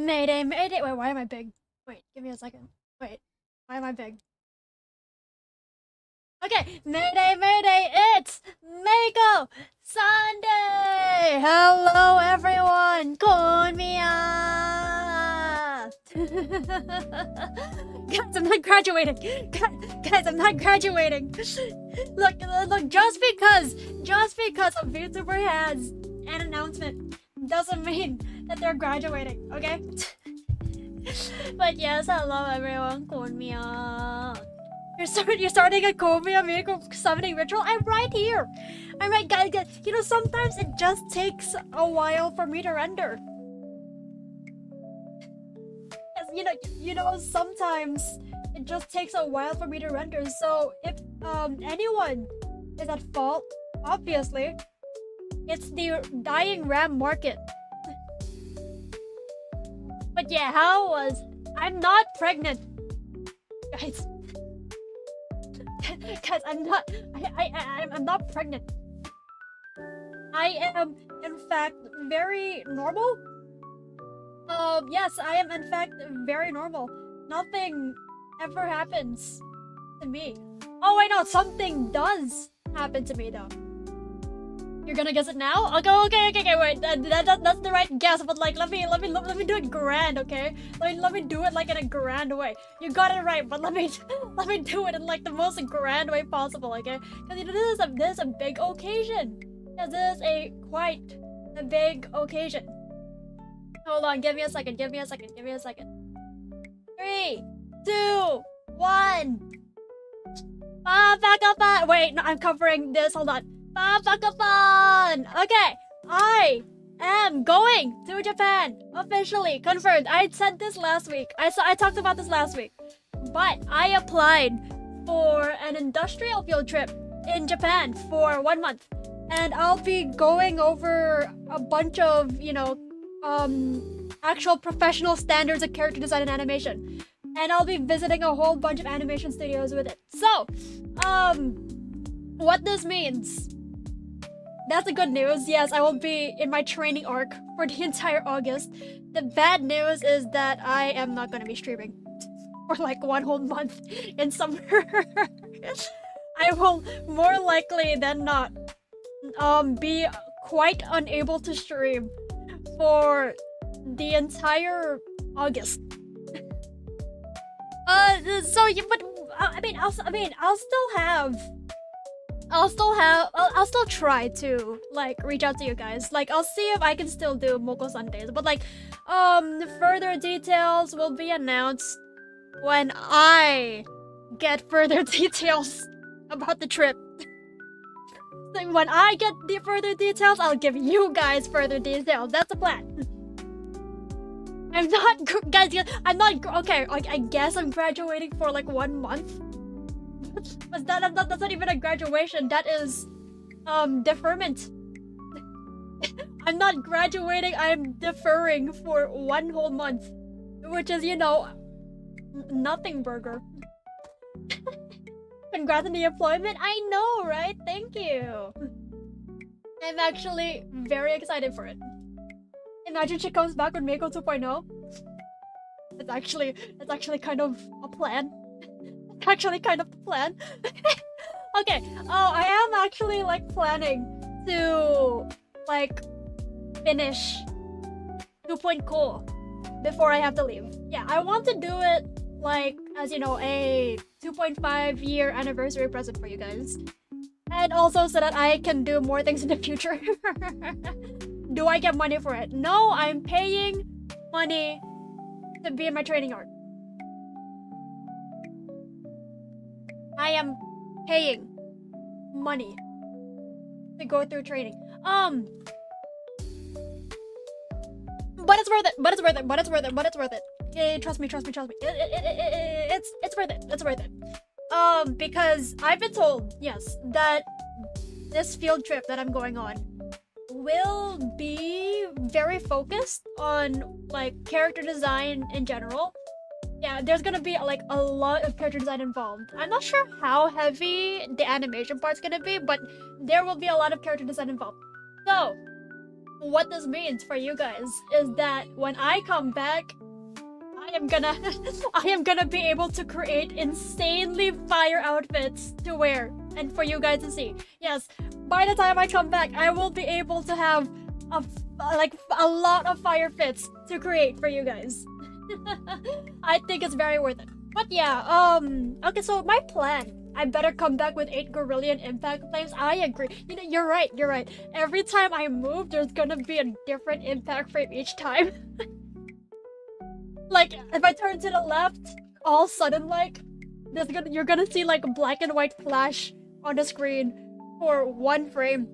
Mayday, mayday. Wait, why am I big? Wait, give me a second. Wait, why am I big? Okay, mayday, mayday, it's Mako Sunday! Hello, everyone! Konnichiwa! Guys, I'm not graduating! Guys, I'm not graduating! Look, just because a VTuber has an announcement doesn't mean that they're graduating, okay? But yes, hello everyone, Konnichiwa! You're starting a Komiya Mako summoning ritual? I'm right here! I'm right, guys. You know, sometimes it just takes a while for me to render. You know, sometimes it just takes a while for me to render. So if anyone is at fault, obviously, it's the dying RAM market. But yeah, I'm not pregnant, guys. Guys, I'm not pregnant. I am in fact very normal. Yes, I am in fact very normal. Nothing ever happens to me. Oh wait, no, something does happen to me though. You're gonna guess it now? Okay, wait, that's the right guess, but like, let me do it grand, okay? Let me do it like in a grand way. You got it right, but let me do it in like the most grand way possible, okay? Because you know, this is a big occasion. Yes, this is quite a big occasion. Hold on, give me a second. 3, 2, 1. Wait, no, I'm covering this. Hold on. Okay, I am going to Japan. Officially confirmed. I said this last week. I talked about this last week. But I applied for an industrial field trip in Japan for 1 month. And I'll be going over a bunch of, you know, actual professional standards of character design and animation. And I'll be visiting a whole bunch of animation studios with it. So, what this means, that's the good news. Yes, I will be in my training arc for the entire August. The bad news is that I am not going to be streaming for like 1 whole month in summer. I will more likely than not be quite unable to stream for the entire August. So yeah, but I'll still try to like reach out to you guys. Like, I'll see if I can still do Moko Sundays, but like further details will be announced when I get further details about the trip. So when I get the further details, I'll give you guys further details. That's the plan. I'm not, guys. I'm not okay. Like, I guess I'm graduating for like 1 month. But that's not even a graduation. That is deferment. I'm not graduating. I'm deferring for 1 whole month, which is, you know, nothing burger. Congrats on the employment. I know, right? Thank you. I'm actually very excited for it. Imagine she comes back with Mako 2.0. It's actually kind of a plan. It's actually kind of the plan. Okay. Oh, I am actually like planning to like finish 2.0 before I have to leave. Yeah, I want to do it like as, you know, a 2.5 year anniversary present for you guys. And also so that I can do more things in the future. Do I get money for it? No, I'm paying money to be in my training arc. I am paying money to go through training. But it's worth it. But it's worth it. Trust me. It's worth it. It's worth it. Because I've been told, yes, that this field trip that I'm going on will be very focused on like character design in general. Yeah, there's gonna be like a lot of character design involved. I'm not sure how heavy the animation part's gonna be, but there will be a lot of character design involved. So, what this means for you guys is that when I come back, I am gonna I am gonna be able to create insanely fire outfits to wear and for you guys to see. Yes, by the time I come back, I will be able to have a lot of fire fits to create for you guys. I think it's very worth it. But yeah, okay, so my plan. I better come back with 8 Gorillion Impact Flames. I agree. You know, you're right, you're right. Every time I move, there's gonna be a different impact frame each time. Like, if I turn to the left, all sudden, like, you're gonna see, like, a black and white flash on the screen for 1 frame.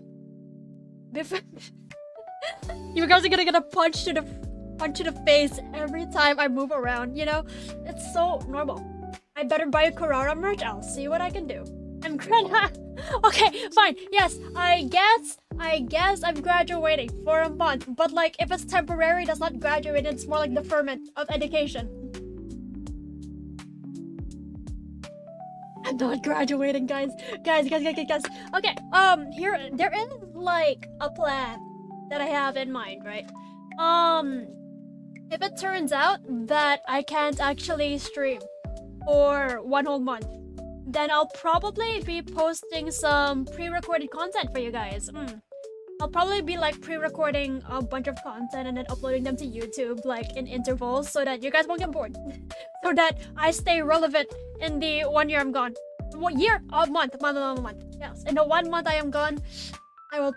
Before you guys are gonna get a punch to the face every time I move around, you know? It's so normal. I better buy a Kurara merch. I'll see what I can do. I'm gonna... Okay, fine. Yes, I guess I'm graduating for a month. But like, if it's temporary, that's not graduating. It's more like deferment of education. I'm not graduating, guys. Guys. Okay, there is like a plan that I have in mind, right? If it turns out that I can't actually stream for 1 whole month, then I'll probably be posting some pre-recorded content for you guys. I'll probably be like pre-recording a bunch of content and then uploading them to YouTube like in intervals so that you guys won't get bored. So that I stay relevant in the 1 year I'm gone. 1 year? A month. Yes. In the 1 month I am gone, I will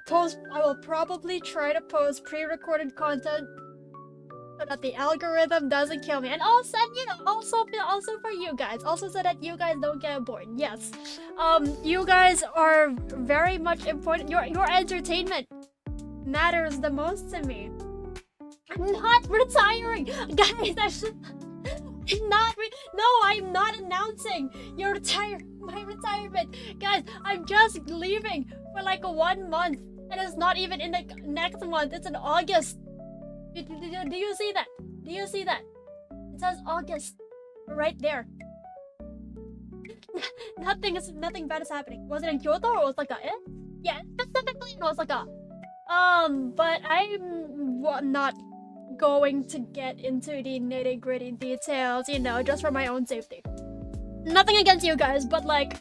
probably try to post pre-recorded content so that the algorithm doesn't kill me, and also, you know, also for you guys, also so that you guys don't get bored. Yes, you guys are very much important. Your entertainment matters the most to me. I'm not retiring, guys. I'm not announcing my retirement, guys. I'm just leaving for like 1 month, and it's not even in the next month. It's in August. Do you see that? Do you see that? It says August right there. Nothing bad is happening. Was it in Kyoto or Osaka? Yeah, specifically in Osaka. But I'm not going to get into the nitty-gritty details, you know, just for my own safety. Nothing against you guys, but like,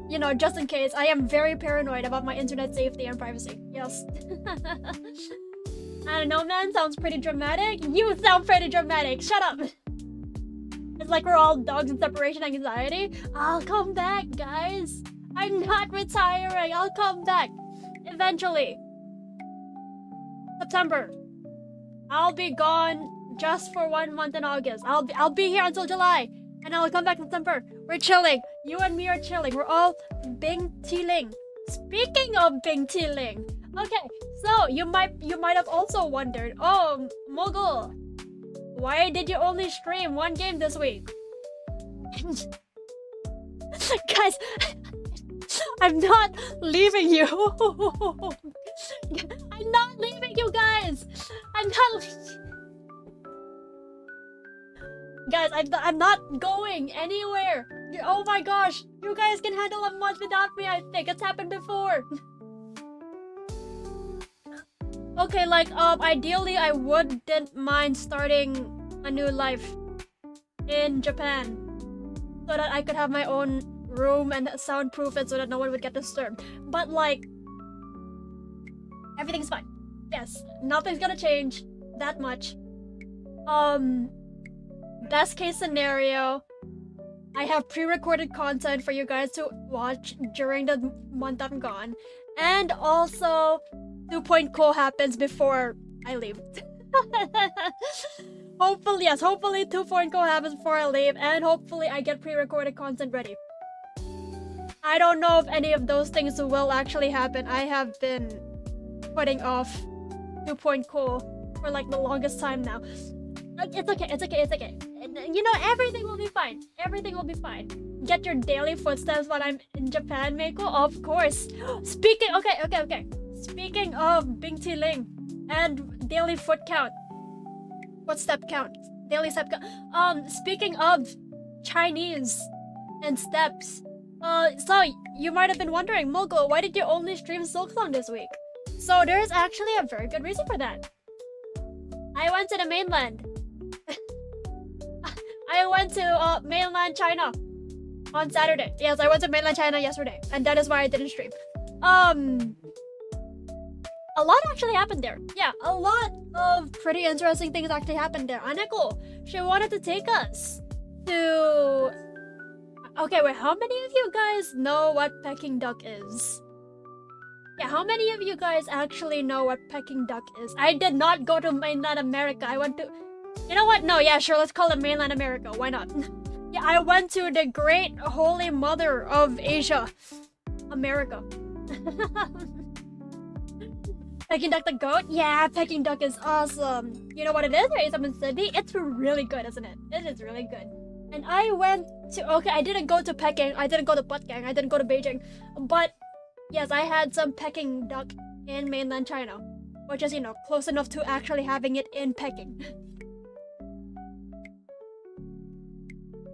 you know, just in case, I am very paranoid about my internet safety and privacy. Yes. I don't know, man. Sounds pretty dramatic. You sound pretty dramatic. Shut up. It's like we're all dogs in separation anxiety. I'll come back, guys. I'm not retiring. I'll come back. Eventually. September. I'll be gone just for 1 month in August. I'll be here until July. And I'll come back in September. We're chilling. You and me are chilling. We're all Bing Tiling. Speaking of Bing Tiling. Okay, so you might have also wondered, oh, Mogul, why did you only stream 1 game this week? Guys, I'm not leaving you. I'm not leaving you guys. Guys, I'm not going anywhere. Oh my gosh, you guys can handle a month without me. I think it's happened before. Okay, like, ideally I wouldn't mind starting a new life in Japan so that I could have my own room and soundproof it so that no one would get disturbed. But like, everything's fine. Yes, nothing's gonna change that much. Best case scenario, I have pre-recorded content for you guys to watch during the month I'm gone, and also 2.0 happens before I leave. Hopefully 2.0 happens before I leave, and hopefully I get pre-recorded content ready. I don't know if any of those things will actually happen. I have been putting off 2.0 for like the longest time now. It's okay. You know, everything will be fine. Everything will be fine. Get your daily footsteps when I'm in Japan, Meiko? Of course. Okay. Speaking of Bing Tiling and daily footstep count, daily step count. Speaking of Chinese and steps, so you might have been wondering, Mogul, why did you only stream Silksong this week? So there's actually a very good reason for that. I went to the mainland. I went to mainland China on Saturday. Yes, I went to mainland China yesterday, and that is why I didn't stream. A lot actually happened there. Yeah, a lot of pretty interesting things actually happened there. Aneko, she wanted to take us to... Okay, wait, how many of you guys know what Peking duck is? Yeah, how many of you guys actually know what Peking duck is? I did not go to mainland America. I went to... You know what? No, yeah, sure, let's call it mainland America. Why not? Yeah, I went to the great holy mother of Asia, America. Peking duck the goat? Yeah, Peking duck is awesome. You know what it is, right? It's really good, isn't it? It is really good. And I went to... Okay, I didn't go to Peking. I didn't go to Putgang. I didn't go to Beijing. But, yes, I had some Peking duck in mainland China. Which is, you know, close enough to actually having it in Peking.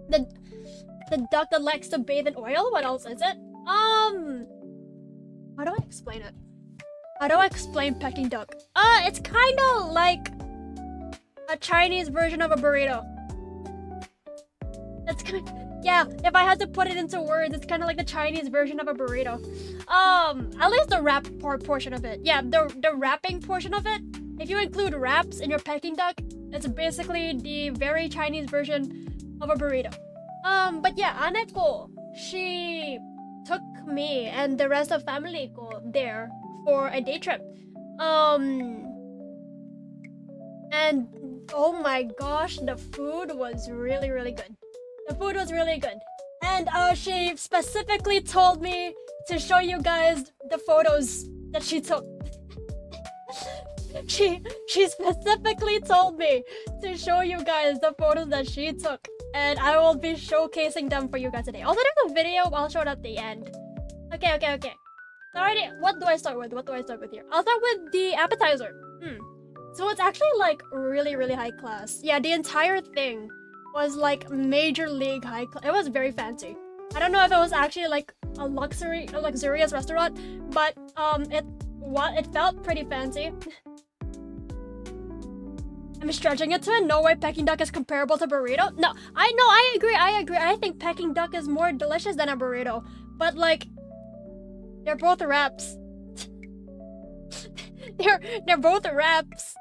The duck that likes to bathe in oil? What else is it? How do I explain it? How do I explain Peking duck? It's kind of like a Chinese version of a burrito. It's kind of, yeah, if I had to put it into words, it's kind of like the Chinese version of a burrito. At least the wrap portion of it. Yeah, the wrapping portion of it. If you include wraps in your Peking duck, it's basically the very Chinese version of a burrito. But yeah, Aneko, she took me and the rest of family go there for a day trip. And oh my gosh, the food was really, really good. The food was really good. And she specifically told me to show you guys the photos that she took. She specifically told me to show you guys the photos that she took. And I will be showcasing them for you guys today. Also, there's a video, I'll show it at the end. Okay. Alrighty, what do I start with? Here? I'll start with the appetizer. So it's actually like really, really high class. Yeah, the entire thing was like major league high class. It was very fancy. I don't know if it was actually like a luxurious restaurant, but it felt pretty fancy. I'm stretching it to it. No way Peking duck is comparable to burrito. No, I agree. I think Peking duck is more delicious than a burrito. But like, they're both wraps. they're both wraps.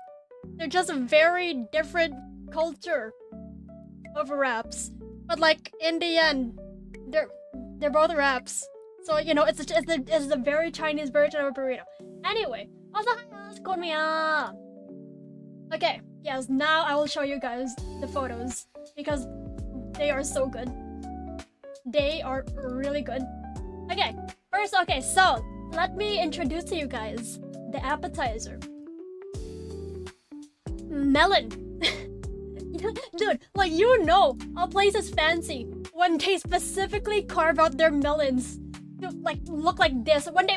They're just a very different culture of wraps. But like in the end, they're both wraps. So you know, it's the very Chinese version of a burrito. Anyway, okay. Yes, now I will show you guys the photos because they are so good. They are really good. Okay, first, so let me introduce to you guys the appetizer. Melon. Dude, like you know, a place is fancy when they specifically carve out their melons to like look like this. When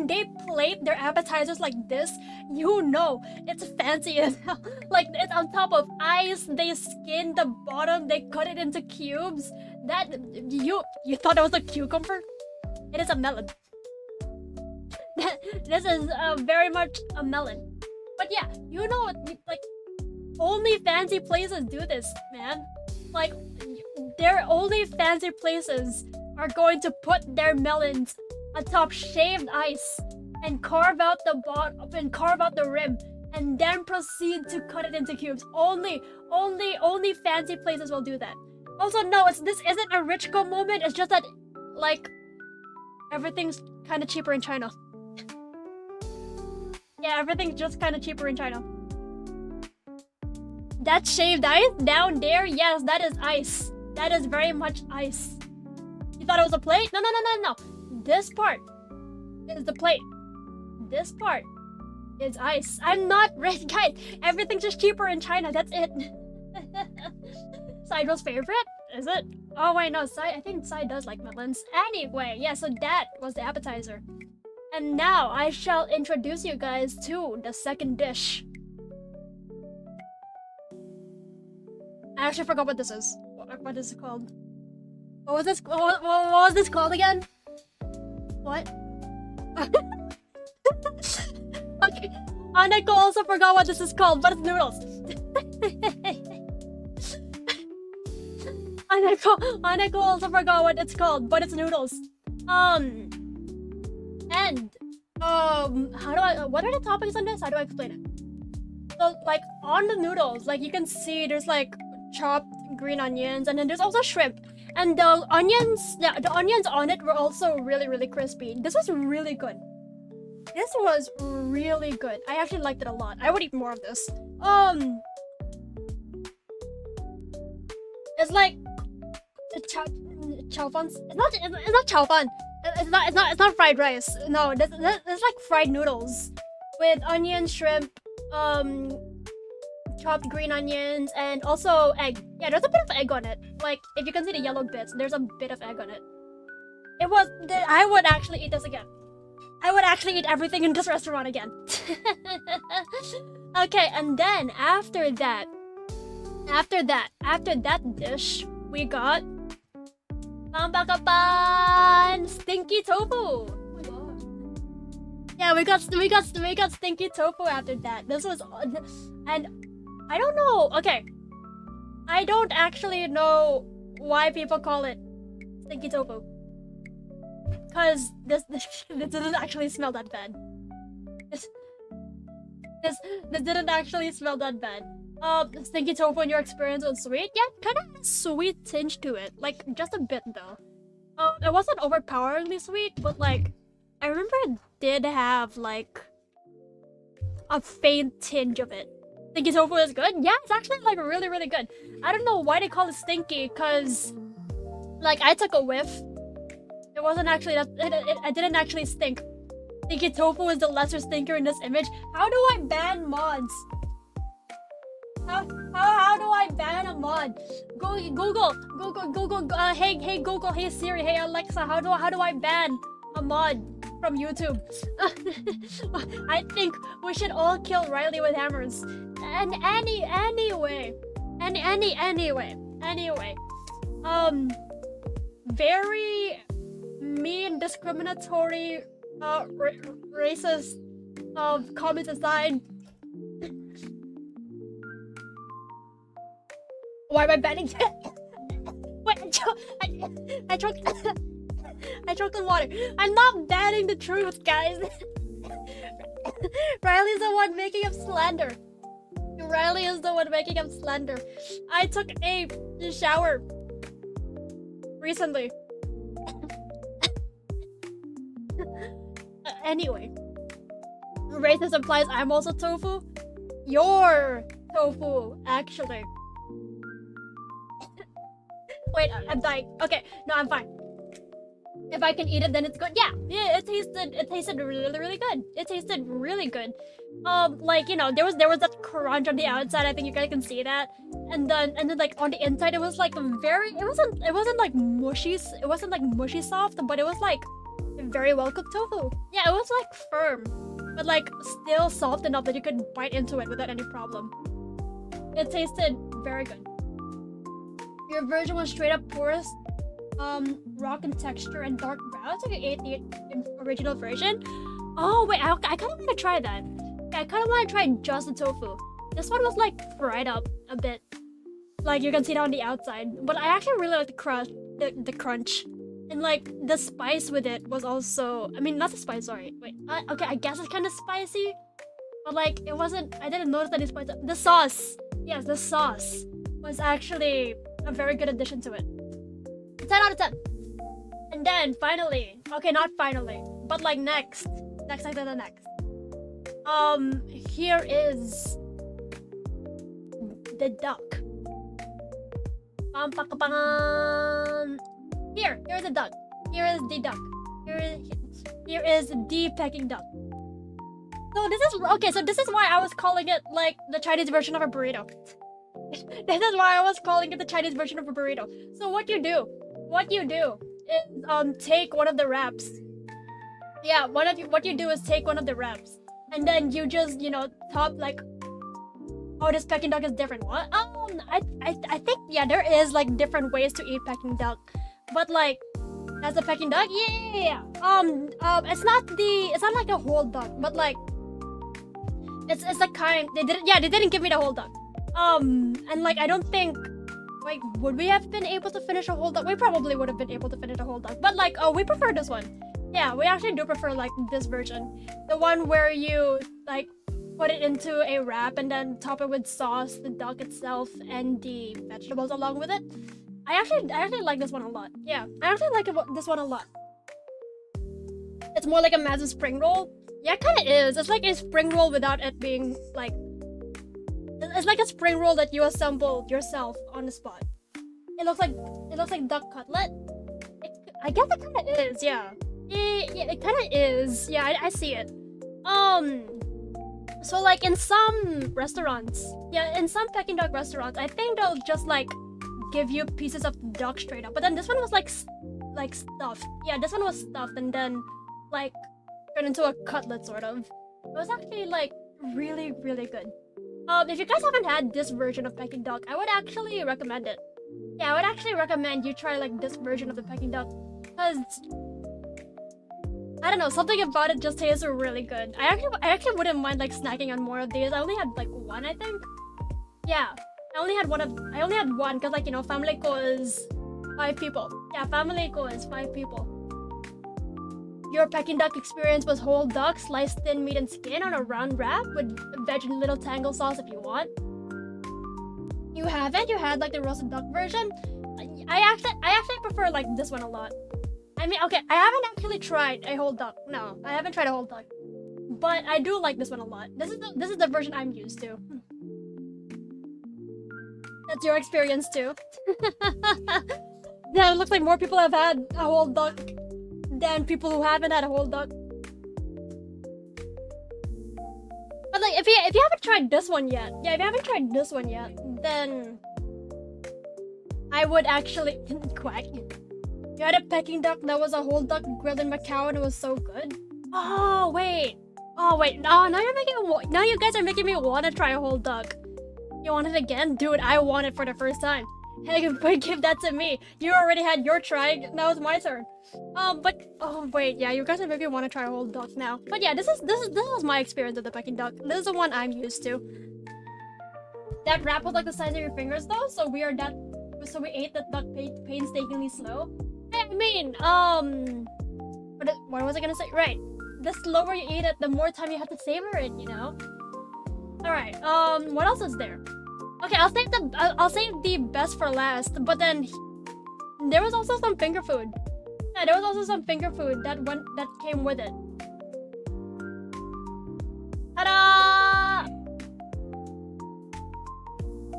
they plate their appetizers like this, you know it's fancy as hell. Like it's on top of ice, they skin the bottom, they cut it into cubes. That you thought it was a cucumber? It is a melon. This is very much a melon. But yeah, you know, like only fancy places do this, man. Like their only fancy places are going to put their melons atop shaved ice and carve out the bottom and carve out the rim and then proceed to cut it into cubes. Only fancy places will do that. Also, no, this isn't a rich girl moment. It's just that, like, everything's kind of cheaper in China. Yeah, everything's just kind of cheaper in China. That shaved ice down there, yes, that is ice. That is very much ice. You thought it was a plate? No. This part is the plate. This part is ice. I'm not rich, guys. Everything's just cheaper in China. That's it. Saido's favorite? Is it? Oh wait, no. I think Sai does like melons. Anyway, yeah. So that was the appetizer, and now I shall introduce you guys to the second dish. I actually forgot what this is. What is it called? What was this? What was this called again? What? Aneko also forgot what this is called, but it's noodles. Aneko also forgot what it's called, but it's noodles. What are the toppings on this? How do I explain it? So, like, on the noodles, like, you can see there's, like, chopped green onions, and then there's also shrimp. And the onions on it were also really, really crispy. This was really good. This was really good. I actually liked it a lot. I would eat more of this. It's like chow fan. It's not chow fan. It's not fried rice. No, it's like fried noodles with onion, shrimp, chopped green onions, and also egg. Yeah, there's a bit of egg on it. Like, if you can see the yellow bits, there's a bit of egg on it. I would actually eat this again. I would actually eat everything in this restaurant again. Okay, and then after that dish, we got Pampakapan Stinky Tofu. Oh my god. Yeah, we got stinky tofu after that. This was, and I don't know. Okay, I don't actually know why people call it stinky tofu. Cause this didn't actually smell that bad. This didn't actually smell that bad. Stinky tofu in your experience was sweet? Yeah, kind of had a sweet tinge to it. Like, just a bit though. It wasn't overpoweringly sweet, but like, I remember it did have like a faint tinge of it. Stinky tofu is good? Yeah, it's actually like really, really good. I don't know why they call it stinky, cause like I took a whiff. It wasn't actually that. It didn't actually stink. Stinky tofu is the lesser stinker in this image. How do I ban mods? How do I ban a mod? Google. Hey Google. Hey Siri. Hey Alexa. How do I ban a mod from YouTube? I think we should all kill Riley with hammers. And anyway. Very mean, discriminatory, racist comments aside. Why am I banning that? Wait, I choked. I choked on water. I'm not banning the truth, guys. Riley's the one making up slander. Riley is the one making up slander. I took a shower recently. Anyway, racist implies I'm also tofu. You're tofu, actually. Wait, I'm dying. Okay, no, I'm fine. If I can eat it, then it's good. Yeah, it tasted really, really good. It tasted really good. Like, you know, there was that crunch on the outside. I think you guys can see that. And then like on the inside, it was like it wasn't like mushy. It wasn't like mushy soft, but it was like very well cooked tofu. Yeah, it was like firm, but like still soft enough that you could bite into it without any problem. It tasted very good. Your version was straight up porous, rock in texture and dark brown. So you ate the original version. Oh wait, I kind of want to try that. Yeah, I kind of want to try just the tofu. This one was like fried up a bit, like you can see it on the outside. But I actually really like the crunch, and like the spice with it was also. I mean, not the spice. Sorry, wait. Okay, I guess it's kind of spicy, but like it wasn't. I didn't notice any spice. The sauce, yes, the sauce was actually a very good addition to it. 10 out of 10. And then finally, okay, not finally, but like next. Here is the duck. Here's the duck. Here is the duck. Here is the Peking duck. So this is okay. So this is why I was calling it like the Chinese version of a burrito. This is why I was calling it the Chinese version of a burrito. So what you do is take one of the wraps. Yeah, what you do is take one of the wraps, and then you just, you know, top like, oh, this Peking duck is different. What? I think, yeah, there is like different ways to eat Peking duck, but like as a Peking duck, yeah. It's not like a whole duck, but like It's the kind they didn't give me the whole duck. And like I don't think like would we have been able to finish a whole duck? We probably would have been able to finish a whole duck, but like we prefer this one. Yeah, we actually do prefer like this version, the one where you like put it into a wrap and then top it with sauce, the duck itself, and the vegetables along with it. I actually like this one a lot. Yeah, I actually like this one a lot. It's more like a massive spring roll. Yeah, it kind of is. It's like a spring roll without it being like. It's like a spring roll that you assembled yourself on the spot. It looks like duck cutlet. I guess it kind of is. Yeah. Yeah, it kind of is. Yeah, I see it. So like in some restaurants, yeah, in some Peking duck restaurants, I think they'll just like give you pieces of duck straight up. But then this one was like stuffed. Yeah, this one was stuffed and then like turned into a cutlet sort of. It was actually like really, really good. If you guys haven't had this version of Peking duck, I would actually recommend it. Yeah, I would actually recommend you try like this version of the Peking duck, because I don't know, something about it just tastes really good. I actually wouldn't mind like snacking on more of these. I only had like one, I think. Yeah, I only had one because like, you know, family ko is 5 people. Yeah, family ko is 5 people. Your Peking duck experience was whole duck, sliced thin meat and skin on a round wrap with veg and little tangle sauce if you want. You haven't? You had like the roasted duck version? I actually prefer like this one a lot. I mean, okay, I haven't actually tried a whole duck. No, I haven't tried a whole duck. But I do like this one a lot. This is the version I'm used to. That's your experience too. Yeah, it looks like more people have had a whole duck than people who haven't had a whole duck. But like, if you haven't tried this one yet, yeah, if you haven't tried this one yet, then I would actually quack. You had a Peking duck that was a whole duck grilled in Macau and it was so good. Oh wait, no, now you guys are making me want to try a whole duck. You want it again, dude? I want it for the first time. Hey, give that to me. You already had your try. Now it's my turn. But oh wait, yeah, you guys are making me want to try a whole duck now. But yeah, this was my experience with the Peking duck. This is the one I'm used to. That wrap was like the size of your fingers though, so we ate that duck painstakingly slow. I mean, what was I gonna say? Right, the slower you eat it, the more time you have to savor it, you know. All right. What else is there? Okay, I'll save the best for last. But then there was also some finger food. Yeah, there was also some finger food that came with it. Ta-da!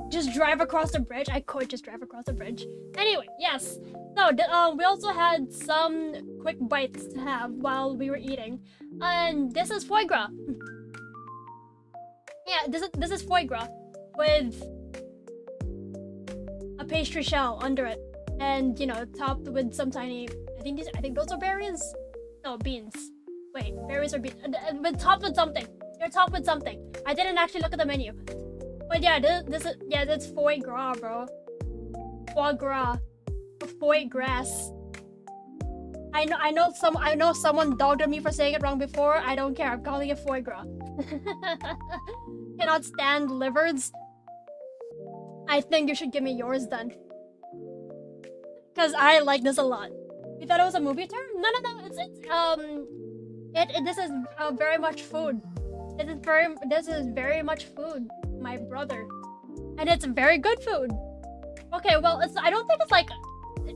Just drive across the bridge. I could just drive across the bridge. Anyway, yes. So we also had some quick bites to have while we were eating, and this is foie gras. Yeah, this is foie gras with a pastry shell under it, and you know, topped with some tiny. I think those are berries. No, beans. Wait, berries or beans? But topped with something. You're topped with something. I didn't actually look at the menu. But yeah, that's foie gras, bro. Foie gras. Foie gras. I know someone dogged on me for saying it wrong before. I don't care. I'm calling it foie gras. Cannot stand livers. I think you should give me yours then. Cause I like this a lot. You thought it was a movie term? No. This is very much food. This is very much food, my brother, and it's very good food. Okay, well, I don't think it's like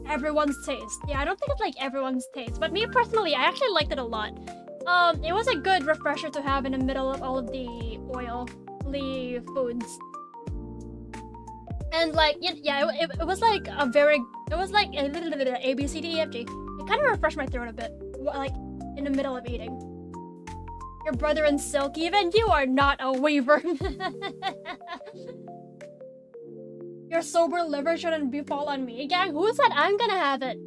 everyone's taste. Yeah, I don't think it's like everyone's taste. But me personally, I actually liked it a lot. It was a good refresher to have in the middle of all of the oily foods. And like, yeah, it was like a little bit of A, B, C, D, E, F, G. It kind of refreshed my throat a bit, like in the middle of eating. Your brother in silk, even you are not a weaver. Your sober liver shouldn't fall on me, gang. Who said I'm gonna have it?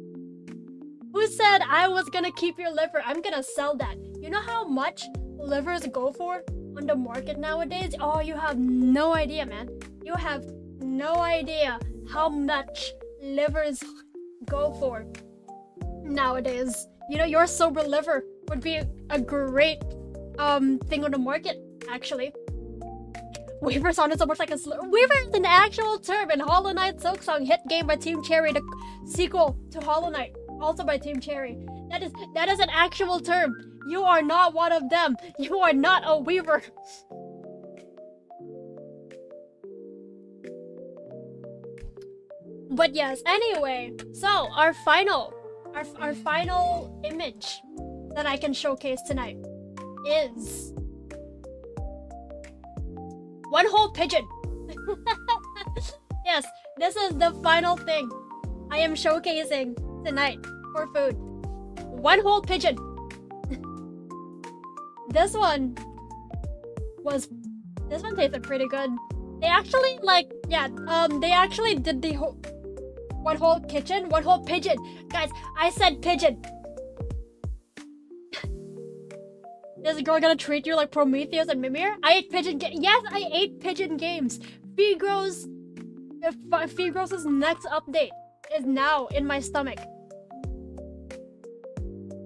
Who said I was gonna keep your liver? I'm gonna sell that. You know how much livers go for on the market nowadays? Oh, you have no idea, man. You have no idea how much livers go for nowadays. You know, your sober liver would be a great thing on the market, actually. Weaver sounded so much like a slur. Weaver is an actual term in Hollow Knight Silksong, hit game by Team Cherry, the sequel to Hollow Knight, also by Team Cherry. That is an actual term. You are not one of them. You are not a Weaver. But yes, anyway, so our final image that I can showcase tonight is one whole pigeon. Yes, this is the final thing I am showcasing tonight for food. One whole pigeon. This one tasted pretty good. They actually they actually did the whole one whole pigeon. Guys, I said pigeon. Is girl gonna treat you like Prometheus and Mimir? I ate pigeon yes, I ate pigeon games. Figros' next update is now in my stomach.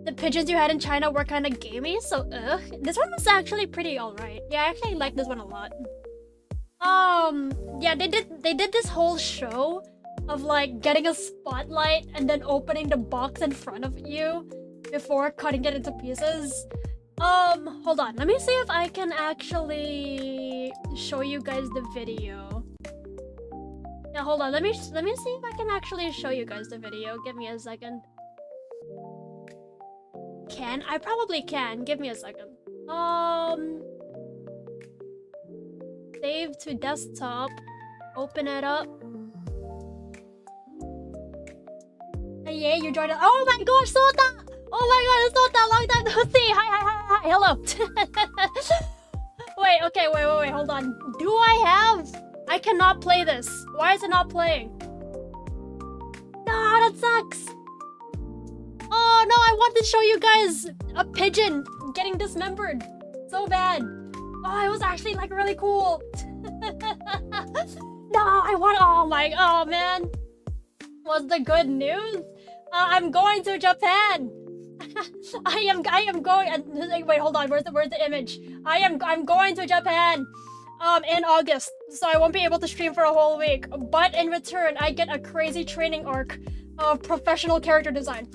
The pigeons you had in China were kind of gamey, so ugh. This one was actually pretty alright. Yeah, I actually like this one a lot. Yeah, they did this whole show of like getting a spotlight and then opening the box in front of you before cutting it into pieces. Hold on. Let me see if I can actually show you guys the video. Yeah, hold on. Let me see if I can actually show you guys the video. Give me a second. I probably can. Give me a second. Save to desktop. Open it up. Yeah, you joined it. Oh my gosh, Sota! Oh my god, it's Sota! Long time no see! Hi, hello! Wait, hold on. Do I have? I cannot play this. Why is it not playing? No, that sucks! Oh no, I want to show you guys a pigeon getting dismembered. So bad. Oh, it was actually like really cool. No, oh man. What's the good news? I'm going to Japan. I am going. Wait, hold on. Where's the image? I'm going to Japan. In August, so I won't be able to stream for a whole week. But in return, I get a crazy training arc of professional character design.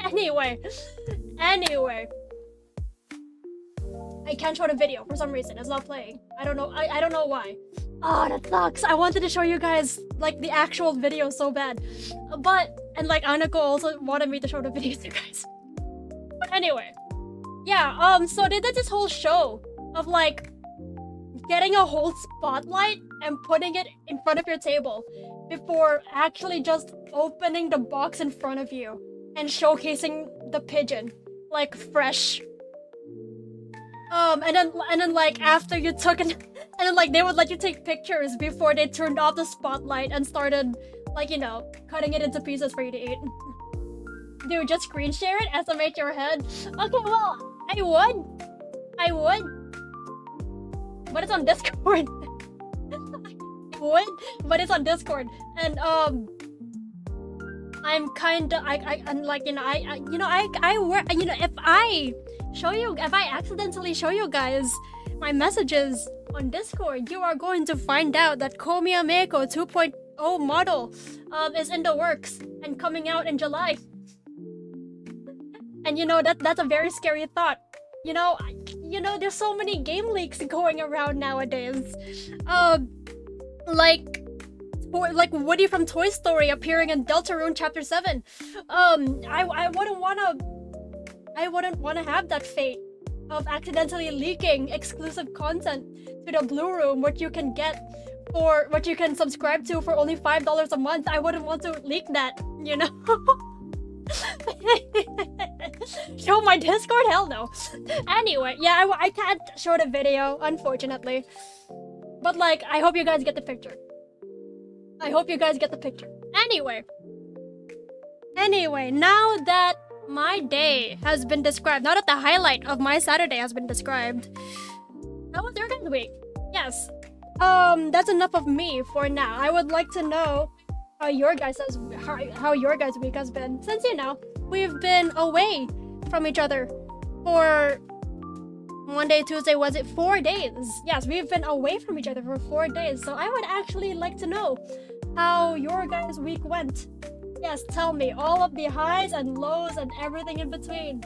Anyway, I can't show the video for some reason. It's not playing. I don't know. I don't know why. Oh, that sucks. I wanted to show you guys like the actual video so bad, and like Anako also wanted me to show the video to you guys. But anyway, yeah. So they did this whole show of like getting a whole spotlight and putting it in front of your table before actually just opening the box in front of you and showcasing the pigeon like fresh. And then like after you took it, and then like they would let you take pictures before they turned off the spotlight and started like, you know, cutting it into pieces for you to eat. Dude, just screen share it, estimate your head. Okay, well, I would. But it's on Discord. I would, but it's on Discord. And I'm kinda I'm like, you know, I work, you know, if I accidentally show you guys my messages on Discord, you are going to find out that Komiya Meiko 2.0 model is in the works and coming out in July. And you know, that's a very scary thought. You know, there's so many game leaks going around nowadays. Like Woody from Toy Story appearing in Deltarune Chapter 7. I wouldn't wanna have that fate of accidentally leaking exclusive content to the Blue Room, what you can subscribe to for only $5 a month. I wouldn't want to leak that, you know? Show my Discord? Hell no. Anyway, yeah, I can't show the video, unfortunately. But like, I hope you guys get the picture. Anyway, now that my day has been described, now that the highlight of my Saturday has been described, how was your guys' week? Yes. That's enough of me for now. I would like to know how your guys' week has been, since, you know, we've been away from each other for Monday, Tuesday, was it 4 days? Yes, we've been away from each other for 4 days, so I would actually like to know how your guys' week went. Yes, tell me all of the highs and lows and everything in between.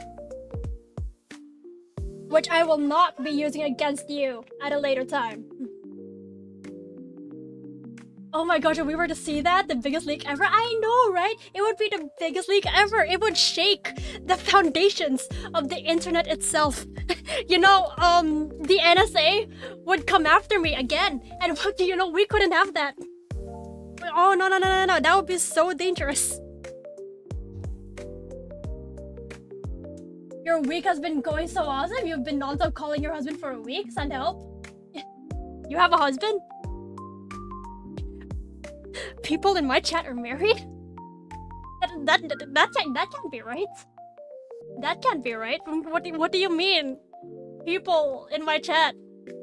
Which I will not be using against you at a later time. Oh my gosh, if we were to see that, the biggest leak ever, I know, right? It would be the biggest leak ever. It would shake the foundations of the internet itself. You know, the NSA would come after me again. And what do you know, we couldn't have that. Oh, no, that would be so dangerous. Your week has been going so awesome. You've been non-stop calling your husband for a week. Send help. You have a husband? People in my chat are married? That can't be right. That can't be right. What do you mean? People in my chat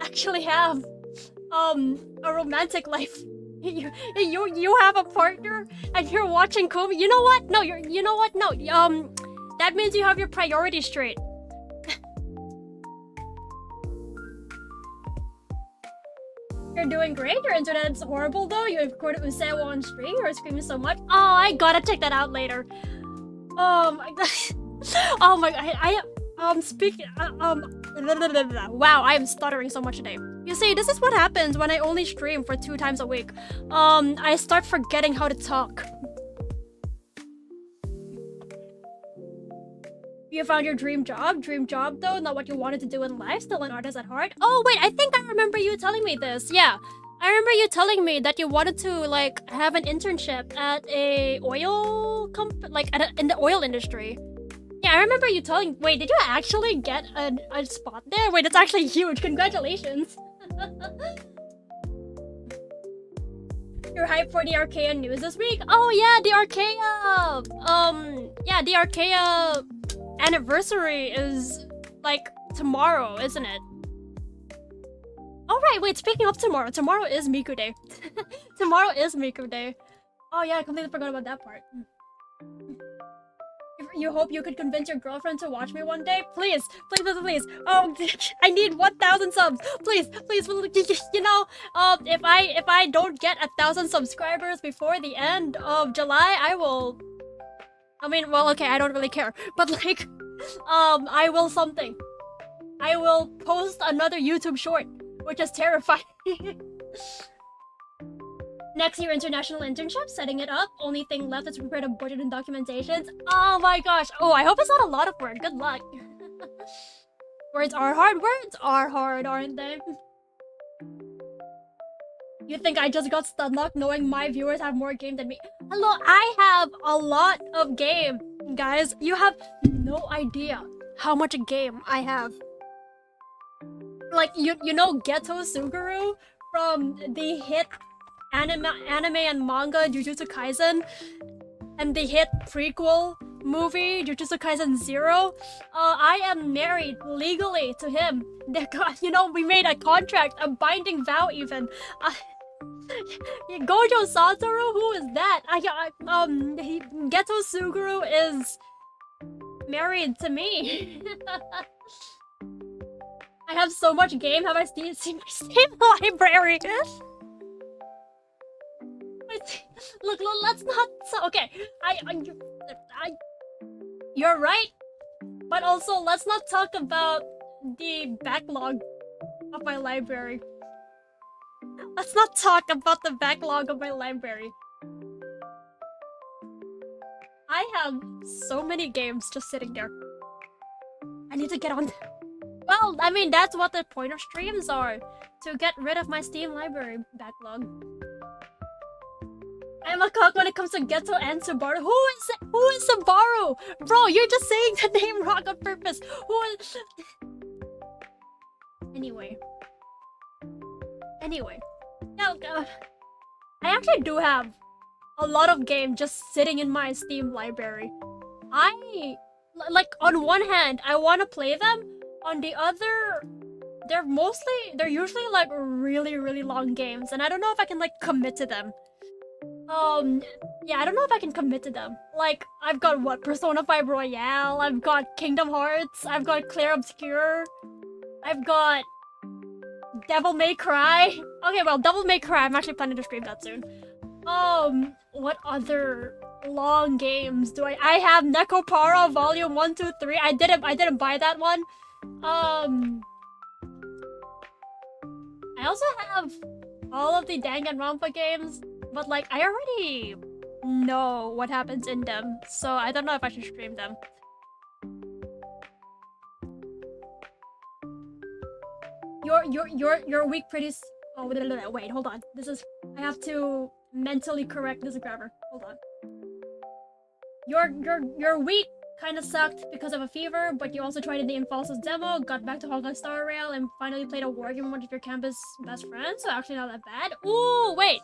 actually have a romantic life. You have a partner and you're watching Kobe. You know what? No, you know what? No. That means you have your priorities straight. You're doing great. Your internet's horrible though. You recorded Usewa on stream. You're screaming so much. Oh, I gotta check that out later. Oh my god. Oh my god. Speaking. Wow, I am stuttering so much today. You see, this is what happens when I only stream for 2 times a week. I start forgetting how to talk. You found your dream job? Dream job though, not what you wanted to do in life, still an artist at heart? Oh wait, I think I remember you telling me this. Yeah, I remember you telling me that you wanted to like have an internship at a oil in the oil industry. Yeah, I remember you telling. Wait, did you actually get a spot there? Wait, it's actually huge. Congratulations. You're hyped for the Archaea news this week? Oh yeah, the Archaea. The Archaea anniversary is like tomorrow, isn't it? Oh right, wait, speaking of tomorrow is Miku Day. Tomorrow is Miku Day. Oh yeah, I completely forgot about that part. You hope you could convince your girlfriend to watch me one day? Please. Oh, I need 1,000 subs. Please. You know, if I don't get 1,000 subscribers before the end of July, I will. I mean, well, okay, I don't really care, but like, I will something. I will post another YouTube short, which is terrifying. Next year, international internship, setting it up. Only thing left is to prepare the budget and documentations. Oh my gosh. Oh, I hope it's not a lot of work. Good luck. Words are hard, aren't they? You think I just got stunlocked knowing my viewers have more game than me? Hello, I have a lot of game, guys. You have no idea how much game I have. Like, you know Geto Suguru from the hit anime and manga Jujutsu Kaisen and the hit prequel movie Jujutsu Kaisen 0. I am married legally to him. You know, we made a contract, a binding vow even. Gojo Satoru, who is that? Geto Suguru is married to me. I have so much game. Have I seen my Steam library? Look, let's not. Okay, you're right, but also let's not talk about the backlog of my library. Let's not talk about the backlog of my library. I have so many games just sitting there. I need to get on. Well, I mean, that's what the point of streams are. To get rid of my Steam library backlog. I'm a cock when it comes to Geto and Subaru. Who is Subaru? Bro, you're just saying the name wrong on purpose. Who is... Anyway. Now, I actually do have a lot of games just sitting in my Steam library. Like, on one hand, I want to play them. On the other, they're usually like really, really long games. And I don't know if I can like commit to them. Yeah, I don't know if I can commit to them. Like, I've got what? Persona 5 Royale, I've got Kingdom Hearts, I've got Clair Obscur. I've got Devil May Cry. Okay, well, Devil May Cry. I'm actually planning to stream that soon. What other long games do I have? Nekopara Volume 1, 2, 3. I didn't buy that one. I also have all of the Danganronpa games, but like I already know what happens in them, so I don't know if I should stream them. Your week pretty oh wait, hold on. I have to mentally correct this grammar. Hold on. Your week kind of sucked because of a fever, but you also tried the Infalsus demo, got back to Honkai Star Rail, and finally played a war game with one of your campus best friends, so actually not that bad. Ooh, wait.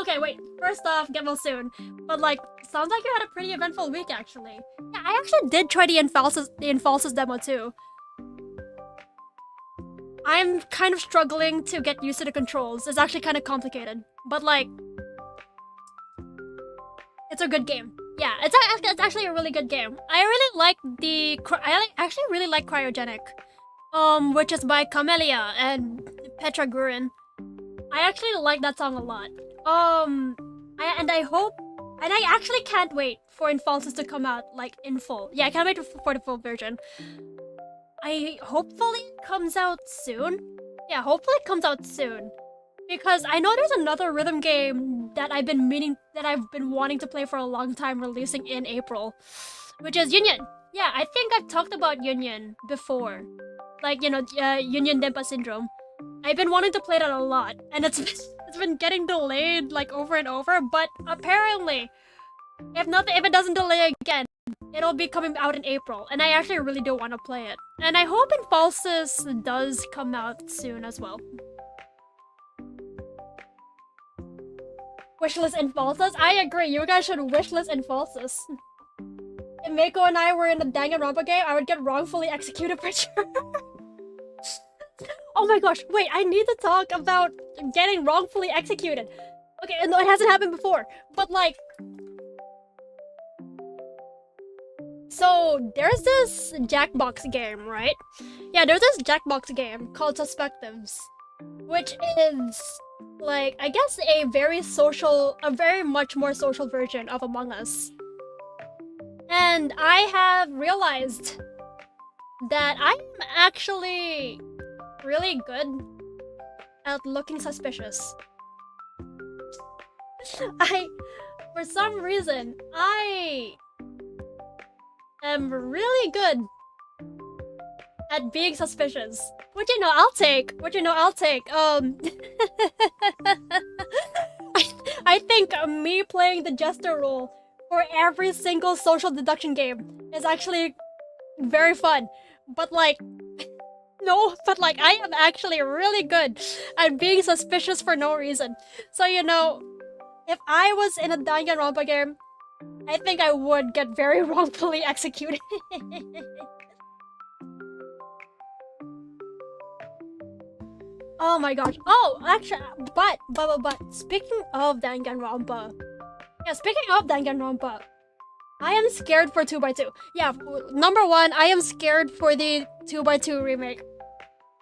Okay, wait. First off, get well soon. But like, sounds like you had a pretty eventful week, actually. Yeah, I actually did try the Infalsus demo, too. I'm kind of struggling to get used to the controls. It's actually kind of complicated. But like, it's a good game. Yeah, it's actually a really good game. I really like actually really like Cryogenic, which is by Camellia and Petra Gurin. I actually like that song a lot. I actually can't wait for Infalsus to come out like in full. Yeah, I can't wait for the full version. Hopefully it comes out soon. Yeah, hopefully it comes out soon. Because I know there's another rhythm game that I've been wanting to play for a long time, releasing in April, which is Union. Yeah, I think I've talked about Union before, like Union Denpa Syndrome. I've been wanting to play that a lot, and it's been getting delayed like over and over. But apparently, if it doesn't delay again, it'll be coming out in April, and I actually really do want to play it. And I hope Infalsus does come out soon as well. Wishlist Infalsus? I agree, you guys should wishlist Infalsus. If Mako and I were in a Danganronpa game, I would get wrongfully executed for sure. Oh my gosh, wait, I need to talk about getting wrongfully executed. Okay, no, it hasn't happened before, but like... So, there's this Jackbox game, right? Yeah, there's this Jackbox game called Suspectives, which is... like, I guess a very much more social version of Among Us. And I have realized that I'm actually really good at looking suspicious. For some reason, I am really good at being suspicious. Which I'll take. I think me playing the jester role for every single social deduction game is actually very fun. But like, no, but like I am actually really good at being suspicious for no reason. So if I was in a Danganronpa game, I think I would get very wrongfully executed. Oh my gosh. Oh, actually, but speaking of Danganronpa. Yeah, speaking of Danganronpa, I am scared for 2x2. Yeah, number one, I am scared for the 2x2 remake.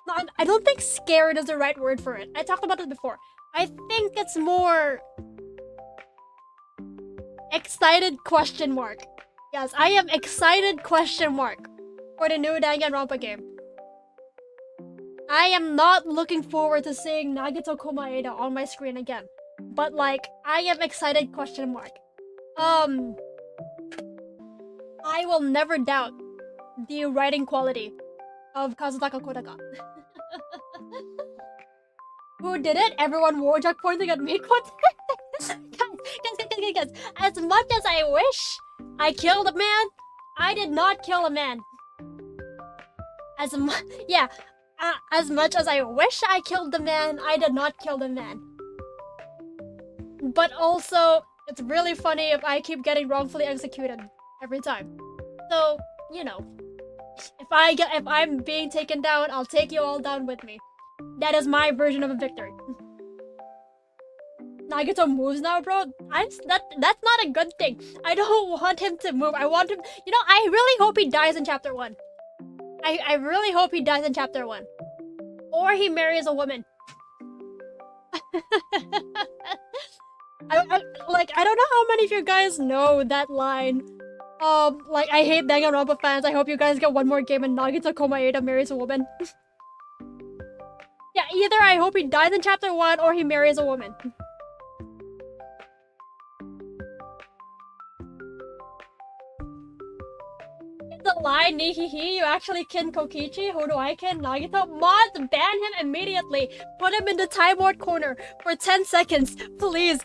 No, I don't think scared is the right word for it. I talked about it before. I think it's more... excited question mark. Yes, I am excited question mark for the new Danganronpa game. I am not looking forward to seeing Nagito Komaeda on my screen again. But like, I am excited question mark. I will never doubt the writing quality of Kazutaka Kodaka. Who did it? Everyone Warjack pointing at me. Guys, as much as I wish I killed a man, I did not kill a man. As much as I wish I killed the man, I did not kill the man. But also, it's really funny if I keep getting wrongfully executed every time. So, if I'm being taken down, I'll take you all down with me. That is my version of a victory. Nagito moves now, bro. That's not a good thing. I don't want him to move. I want him... I really hope he dies in chapter 1. I really hope he dies in chapter 1. Or he marries a woman. I don't know how many of you guys know that line. Like, I hate Danganronpa fans. I hope you guys get one more game and Nagito Komaeda marries a woman. Yeah, either I hope he dies in chapter 1 or he marries a woman. The line, Nihihi, you actually kin Kokichi? Who do I kin? Nagito? Mods, ban him immediately. Put him in the Time Lord corner for 10 seconds, please.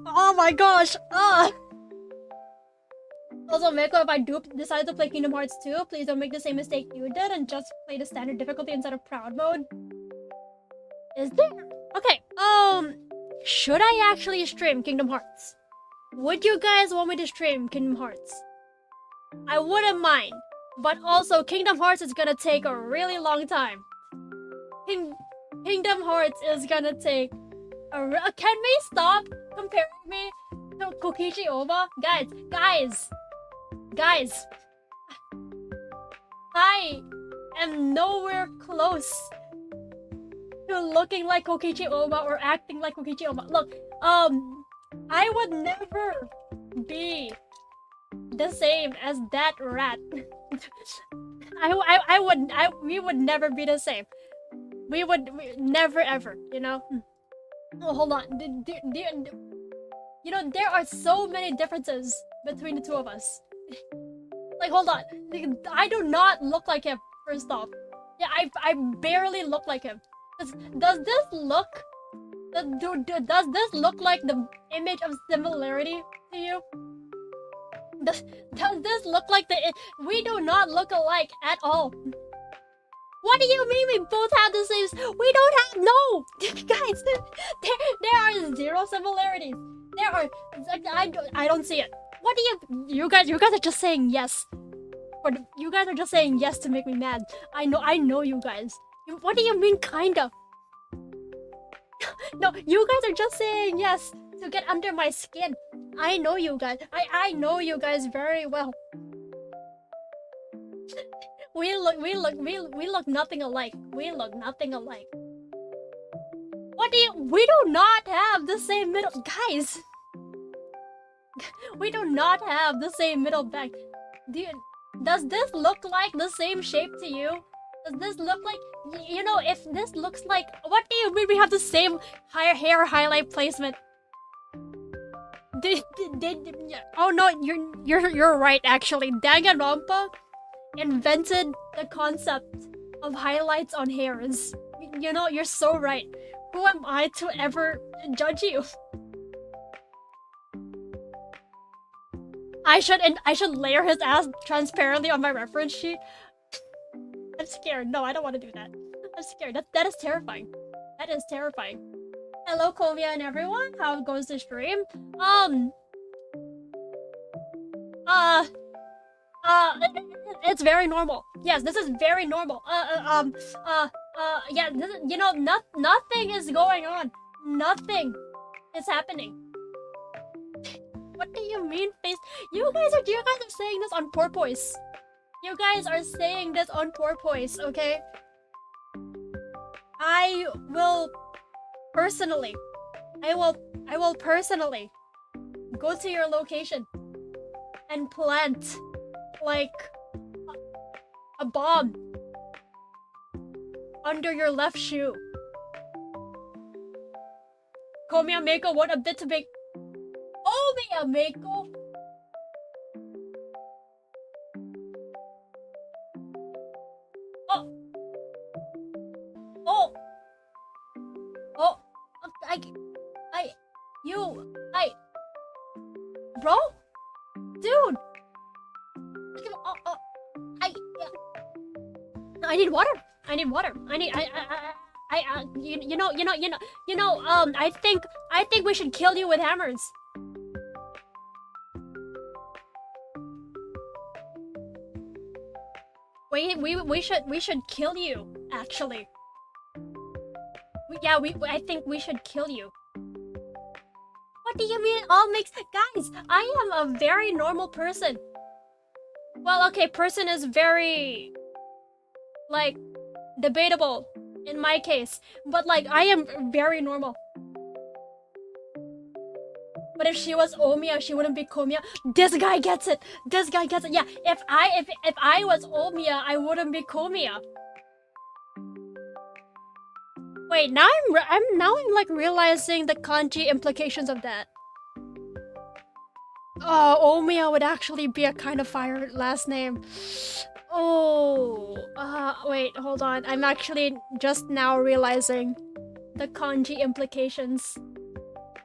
Oh my gosh. Also, Meko, if I do decide to play Kingdom Hearts 2, please don't make the same mistake you did and just play the standard difficulty instead of proud mode. Is there? Okay, should I actually stream Kingdom Hearts? Would you guys want me to stream Kingdom Hearts? I wouldn't mind, but also Kingdom Hearts is gonna take a really long time. Kingdom Hearts is gonna take a can we stop comparing me to Kokichi Oma? Guys, I am nowhere close to looking like Kokichi Oma or acting like Kokichi Oma. Look, I would never be the same as that rat. We would never be the same. We never ever, you know? Oh, hold on. You know, there are so many differences between the two of us. Like, hold on. I do not look like him, first off. Yeah, I barely look like him. Does this look like the image of similarity to you? Does this look like we do not look alike at all. What do you mean we both have the same? We don't have, no! Guys, there are zero similarities. There are, I don't see it. What do you guys are just saying yes. Or you guys are just saying yes to make me mad. I know you guys. What do you mean kinda? No, you guys are just saying yes to get under my skin. I know you guys. I know you guys very well. We look nothing alike. We look nothing alike. What do you? We do not have the same middle, guys. We do not have the same middle back. Does this look like the same shape to you? Does this look like, you know, if this looks like, what do you mean we have the same hair highlight placement? Oh no, you're right actually. Danganronpa invented the concept of highlights on hairs. You know, you're so right. Who am I to ever judge you? I should layer his ass transparently on my reference sheet. I'm scared. No, I don't want to do that. I'm scared. That is terrifying. That is terrifying. Hello, Kovia and everyone. How goes the stream? It's very normal. Yes, this is very normal. Yeah, this is, you know, nothing is going on. Nothing is happening. What do you mean, face? You guys are saying this on porpoise. You guys are saying this on porpoise, okay? I will personally go to your location and plant like a bomb under your left shoe. Komiya Meiko, what a bit to make. Komiya Meiko. Bro? Dude! I need water! I need water! I think we should kill you with hammers. We should kill you, actually. I think we should kill you. What do you mean it all makes... Guys, I am a very normal person. Well, okay, person is very... like... debatable in my case. But like, I am very normal. But if she was Omiya, she wouldn't be Komiya. This guy gets it. This guy gets it. Yeah, if I was Omiya, I wouldn't be Komiya. Wait, now I'm like realizing the kanji implications of that. Oh, Omiya would actually be a kind of fire last name. Oh, wait, hold on. I'm actually just now realizing the kanji implications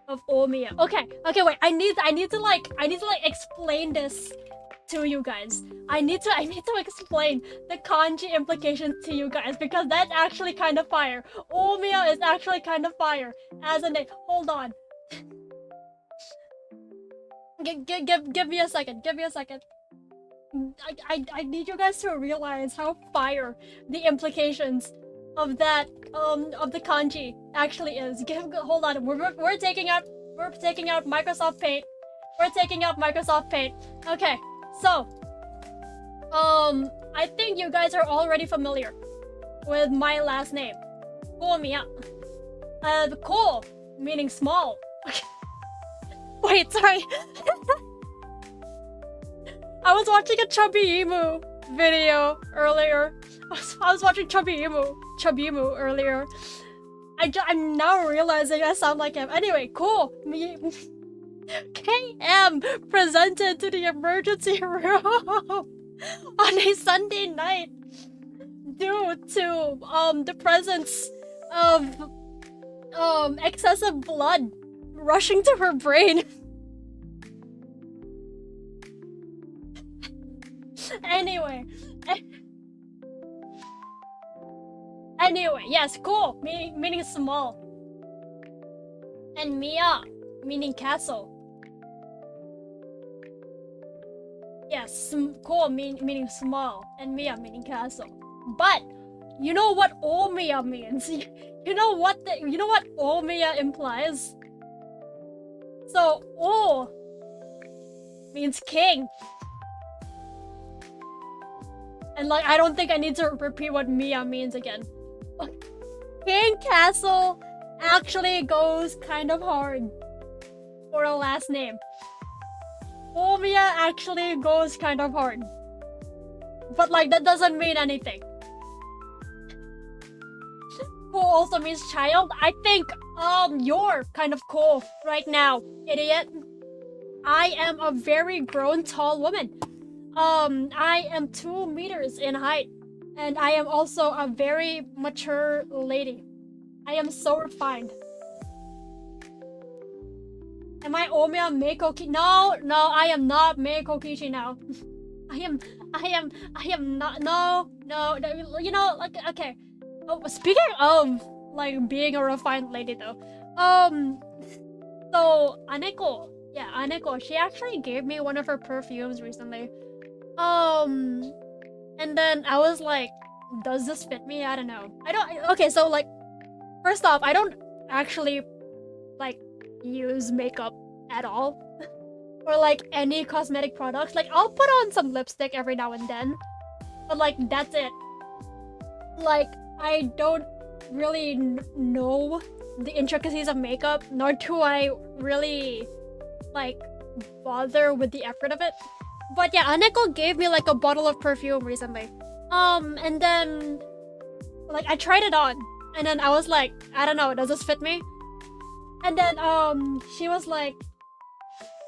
of Omiya. Okay, wait. I need to like explain this to you guys. I need to explain the kanji implications to you guys because that's actually kind of fire. Omiya is actually kind of fire as a name. Hold on. Give me a second. Give me a second. I need you guys to realize how fire the implications of that of the kanji actually is. Hold on. We're taking out Microsoft Paint. We're taking out Microsoft Paint. Okay. So I think you guys are already familiar with my last name. Komiya. Ko meaning small. Wait, sorry. I was watching a Chubby Emu video earlier. I was watching Chubby Emu earlier. I'm now realizing I sound like him. Anyway, cool. KM presented to the emergency room on a Sunday night due to the presence of excessive blood rushing to her brain. Anyway, yes, cool, meaning small, and Miya meaning castle. Yes, cool meaning small, and Miya meaning castle. But you know what Omiya means? You know what Omiya implies? So O means king. And like, I don't think I need to repeat what Miya means again. King Castle actually goes kind of hard for a last name. Omiya actually goes kind of hard. But like, that doesn't mean anything. Ko also means child. I think you're kind of cool right now, idiot. I am a very grown tall woman. I am 2 meters in height, and I am also a very mature lady. I am so refined. Am I Omiya Meiko Kishi? No, I am not Meiko Kishi now. I am not. No. You know, like, okay. Oh, speaking of like being a refined lady, though, so Aneko, she actually gave me one of her perfumes recently. And then I was like, does this fit me? I don't know. Okay, so like, first off, I don't actually like use makeup at all. Or like any cosmetic products. Like, I'll put on some lipstick every now and then. But like, that's it. Like, I don't really know the intricacies of makeup, nor do I really like bother with the effort of it. But yeah, Aneko gave me like a bottle of perfume recently. And then like I tried it on, and then I was like, I don't know, does this fit me? And then she was like,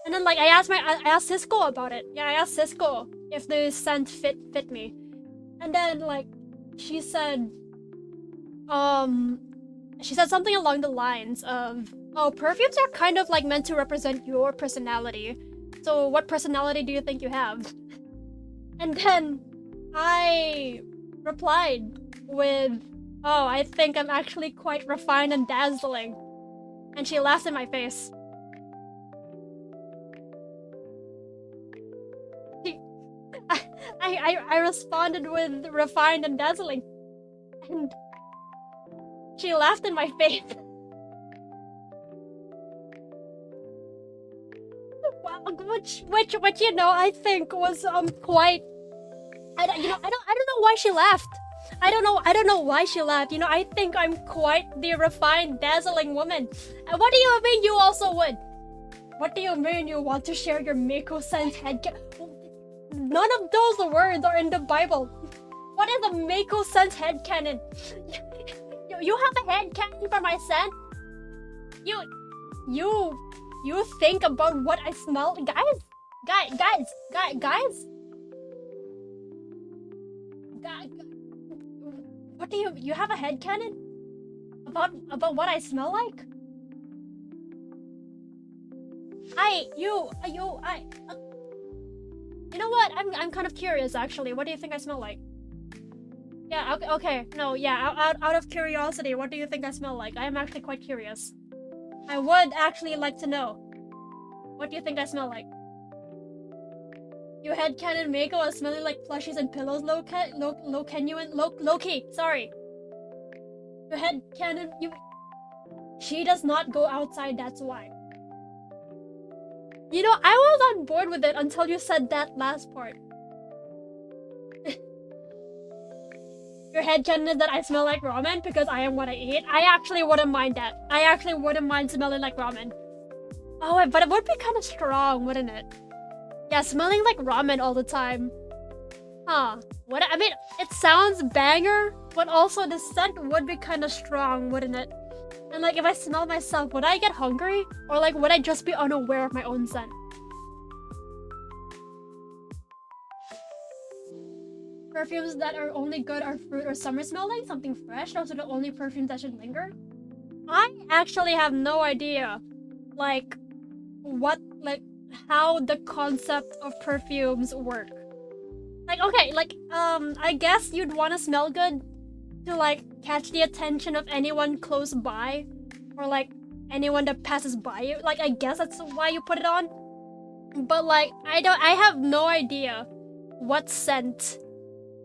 and then like I asked Cisco about it. Yeah, I asked Cisco if the scent fit me. And then like she said something along the lines of, oh, perfumes are kind of like meant to represent your personality. So what personality do you think you have? And then I replied with, oh, I think I'm actually quite refined and dazzling. And she laughed in my face. I responded with refined and dazzling. And she laughed in my face. Which you know, I think was quite. I don't know why she laughed. I don't know why she laughed. You know, I think I'm quite the refined, dazzling woman. And what do you mean you also would? What do you mean you want to share your Mako sense headcanon? None of those words are in the Bible. What is a Mako sense headcanon? You have a headcanon for my scent? You think about what I smell? Guys. What do you have a headcanon? About what I smell like? You know what? I'm kind of curious actually. What do you think I smell like? Yeah, okay. No, yeah, out of curiosity, what do you think I smell like? I am actually quite curious. I would actually like to know. What do you think I smell like? Your headcanon Mako is smelling like plushies and pillows, Loki, sorry. Your headcanon, she does not go outside, that's why. You know, I was on board with it until you said that last part. Your headcanon is that I smell like ramen because I am what I eat. I actually wouldn't mind that. I actually wouldn't mind smelling like ramen. Oh, but it would be kind of strong, wouldn't it? Yeah, smelling like ramen all the time. Huh. I mean, it sounds banger, but also the scent would be kind of strong, wouldn't it? And like, if I smell myself, would I get hungry? Or like, would I just be unaware of my own scent? Perfumes that are only good are fruit or summer smelling, something fresh. Those are the only perfumes that should linger. I actually have no idea, like, how the concept of perfumes work. Like, okay, like, I guess you'd want to smell good to, like, catch the attention of anyone close by, or, like, anyone that passes by you. Like, I guess that's why you put it on. But, like, I have no idea what scent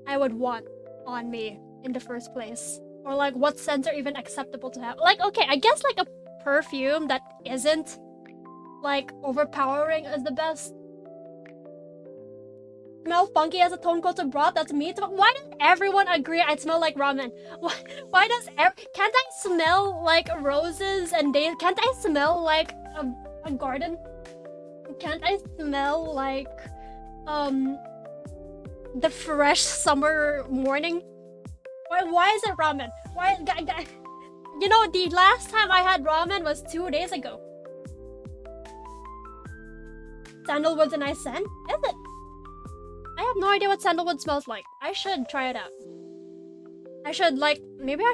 I would want on me in the first place. Or, like, what scents are even acceptable to have. Like, okay, I guess, like, a perfume that isn't, like, overpowering is the best. Smell funky as a tone-coated broth, that's me. Why does everyone agree I smell like ramen? Why does can't I smell like roses and days? Can't I smell like a garden? Can't I smell like the fresh summer morning? Why is it ramen? You know, the last time I had ramen was 2 days ago. Sandalwood's a nice scent? Is it? I have no idea what sandalwood smells like. I should try it out. I should, like, maybe I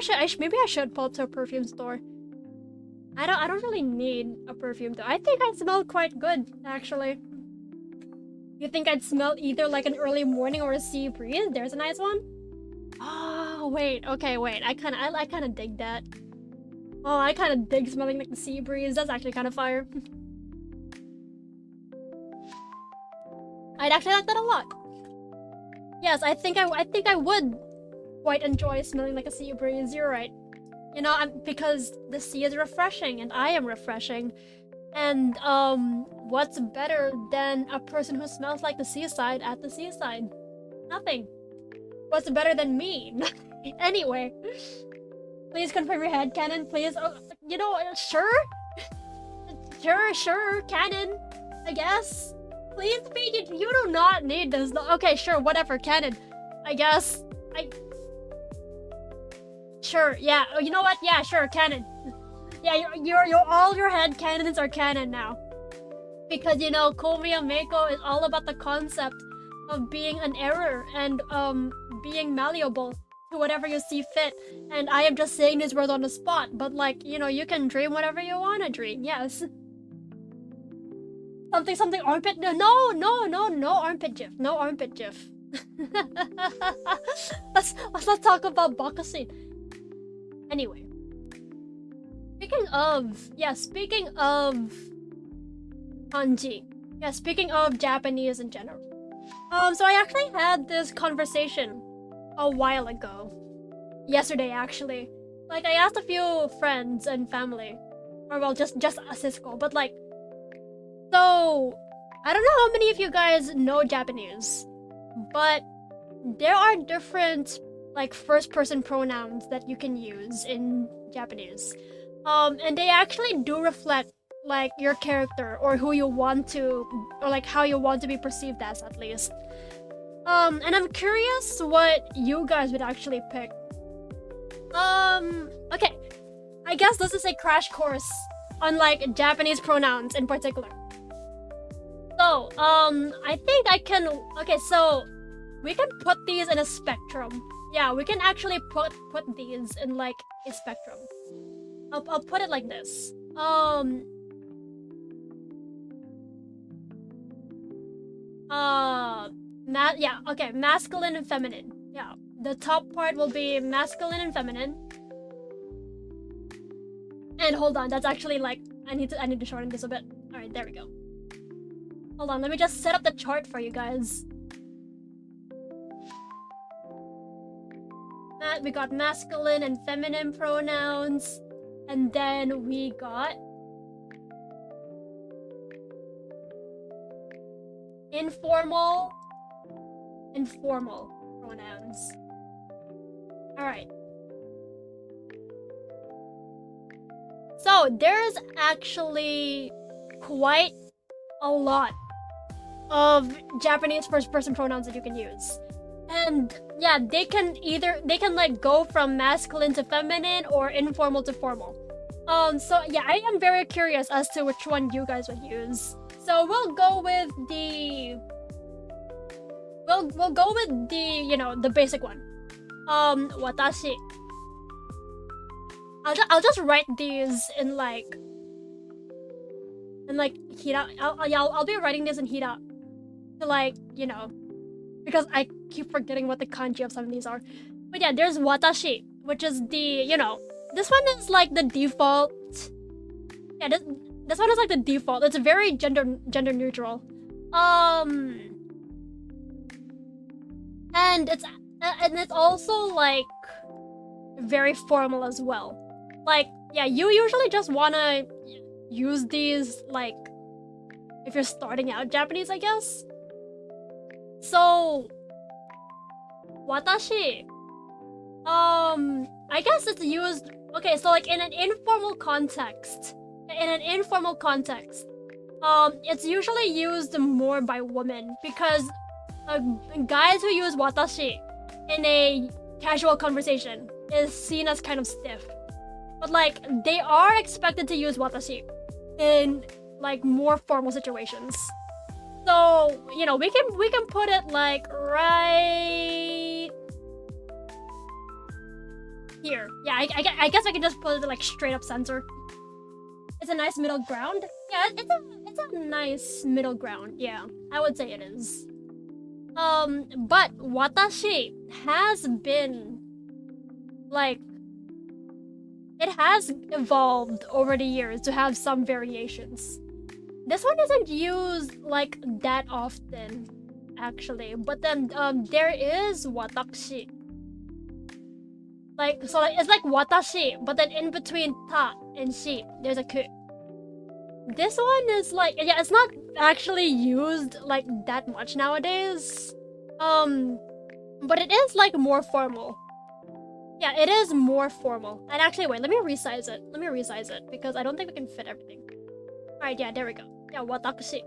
should pull up to a perfume store. I don't really need a perfume though. I think I smell quite good, actually. You think I'd smell either like an early morning or a sea breeze? There's a nice one. Oh wait, okay, wait. I kind of dig that. Oh, I kind of dig smelling like the sea breeze. That's actually kind of fire. I'd actually like that a lot. Yes, I think I would quite enjoy smelling like a sea breeze. You're right. You know, because the sea is refreshing and I am refreshing. And what's better than a person who smells like the seaside at the seaside? Nothing. What's better than me? Anyway, please confirm your headcanon, please. Oh, you know, sure, canon, I guess. Please, you do not need this. Okay, sure, whatever, canon. I guess. Sure, yeah. Oh, you know what? Yeah, sure, canon. Yeah, all your headcanons are canon now. Because, you know, Komiya Mako is all about the concept of being an error and being malleable to whatever you see fit. And I am just saying these words on the spot, but like, you know, you can dream whatever you want to dream, yes. Something armpit. No armpit gif. No armpit gif. let's not talk about Bakusin. Anyway. Speaking of kanji. Yeah, speaking of Japanese in general. So I actually had this conversation a while ago. Yesterday actually. Like I asked a few friends and family. Or well just a Cisco, but like so, I don't know how many of you guys know Japanese, but there are different, like first-person pronouns that you can use in Japanese. And they actually do reflect like your character or who you want to, or like how you want to be perceived as, at least. And I'm curious what you guys would actually pick. Okay. I guess this is a crash course on like Japanese pronouns in particular. So, I think I can, okay, so we can put these in a spectrum. Yeah, we can actually put these in like a spectrum. I'll put it like this. Yeah, okay, masculine and feminine. Yeah, the top part will be masculine and feminine. And hold on, that's actually like, I need to shorten this a bit. All right, there we go. Hold on, let me just set up the chart for you guys. We got masculine and feminine pronouns, and then we got informal and formal pronouns. All right. So there's actually quite a lot of Japanese first-person pronouns that you can use. And yeah, they can like go from masculine to feminine or informal to formal. So yeah, I am very curious as to which one you guys would use. So we'll go with the you know, the basic one. Watashi. I'll just write these in like hira. I'll be writing this in hira to like, you know, because I keep forgetting what the kanji of some of these are. But yeah, there's watashi, which is the, you know, this one is like the default. Yeah, this one is like the default. It's very gender neutral. And it's also like very formal as well. Like, yeah, you usually just wanna use these like if you're starting out Japanese, I guess. So, watashi. I guess it's used. Okay, so like in an informal context. It's usually used more by women because guys who use watashi in a casual conversation is seen as kind of stiff. But like they are expected to use watashi in like more formal situations. So, you know, we can put it like right here. Yeah, I guess I can just put it like straight up center. It's a nice middle ground. Yeah, it's a nice middle ground. Yeah, I would say it is. But watashi has been like, it has evolved over the years to have some variations. This one isn't used like that often, actually. But then there is watashi. Like, so like, it's like watashi, but then in between ta and shi, there's a ku. This one is like, yeah, it's not actually used like that much nowadays. But it is like more formal. Yeah, it is more formal. And actually, wait, let me resize it because I don't think we can fit everything. Alright, yeah, there we go. Yeah, watashi.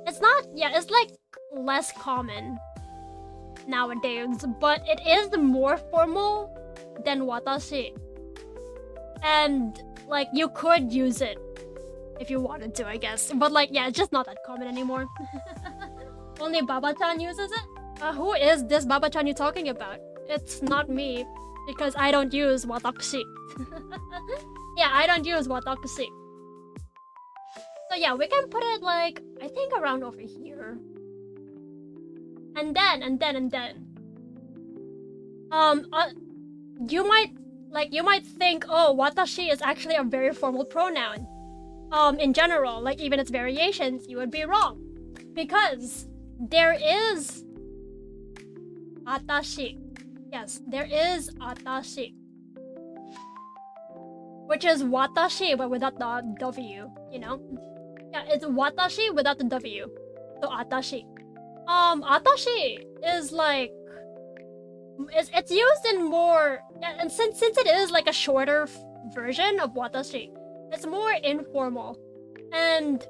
It's not, yeah, it's like less common nowadays, but it is more formal than watashi. And like you could use it if you wanted to, I guess. But like, yeah, it's just not that common anymore. Only Baba-chan uses it? Who is this Baba-chan you're talking about? It's not me, because I don't use watashi. Yeah, I don't use watashi. So yeah, we can put it like, I think around over here. And then. You might think, oh, watashi is actually a very formal pronoun. In general, like even its variations, you would be wrong. Because there is atashi. Yes, there is atashi. Which is watashi, but without the W, you know? Yeah, it's watashi without the W. So atashi. Atashi is like it's used in more, and since it is like a shorter version of watashi, it's more informal, and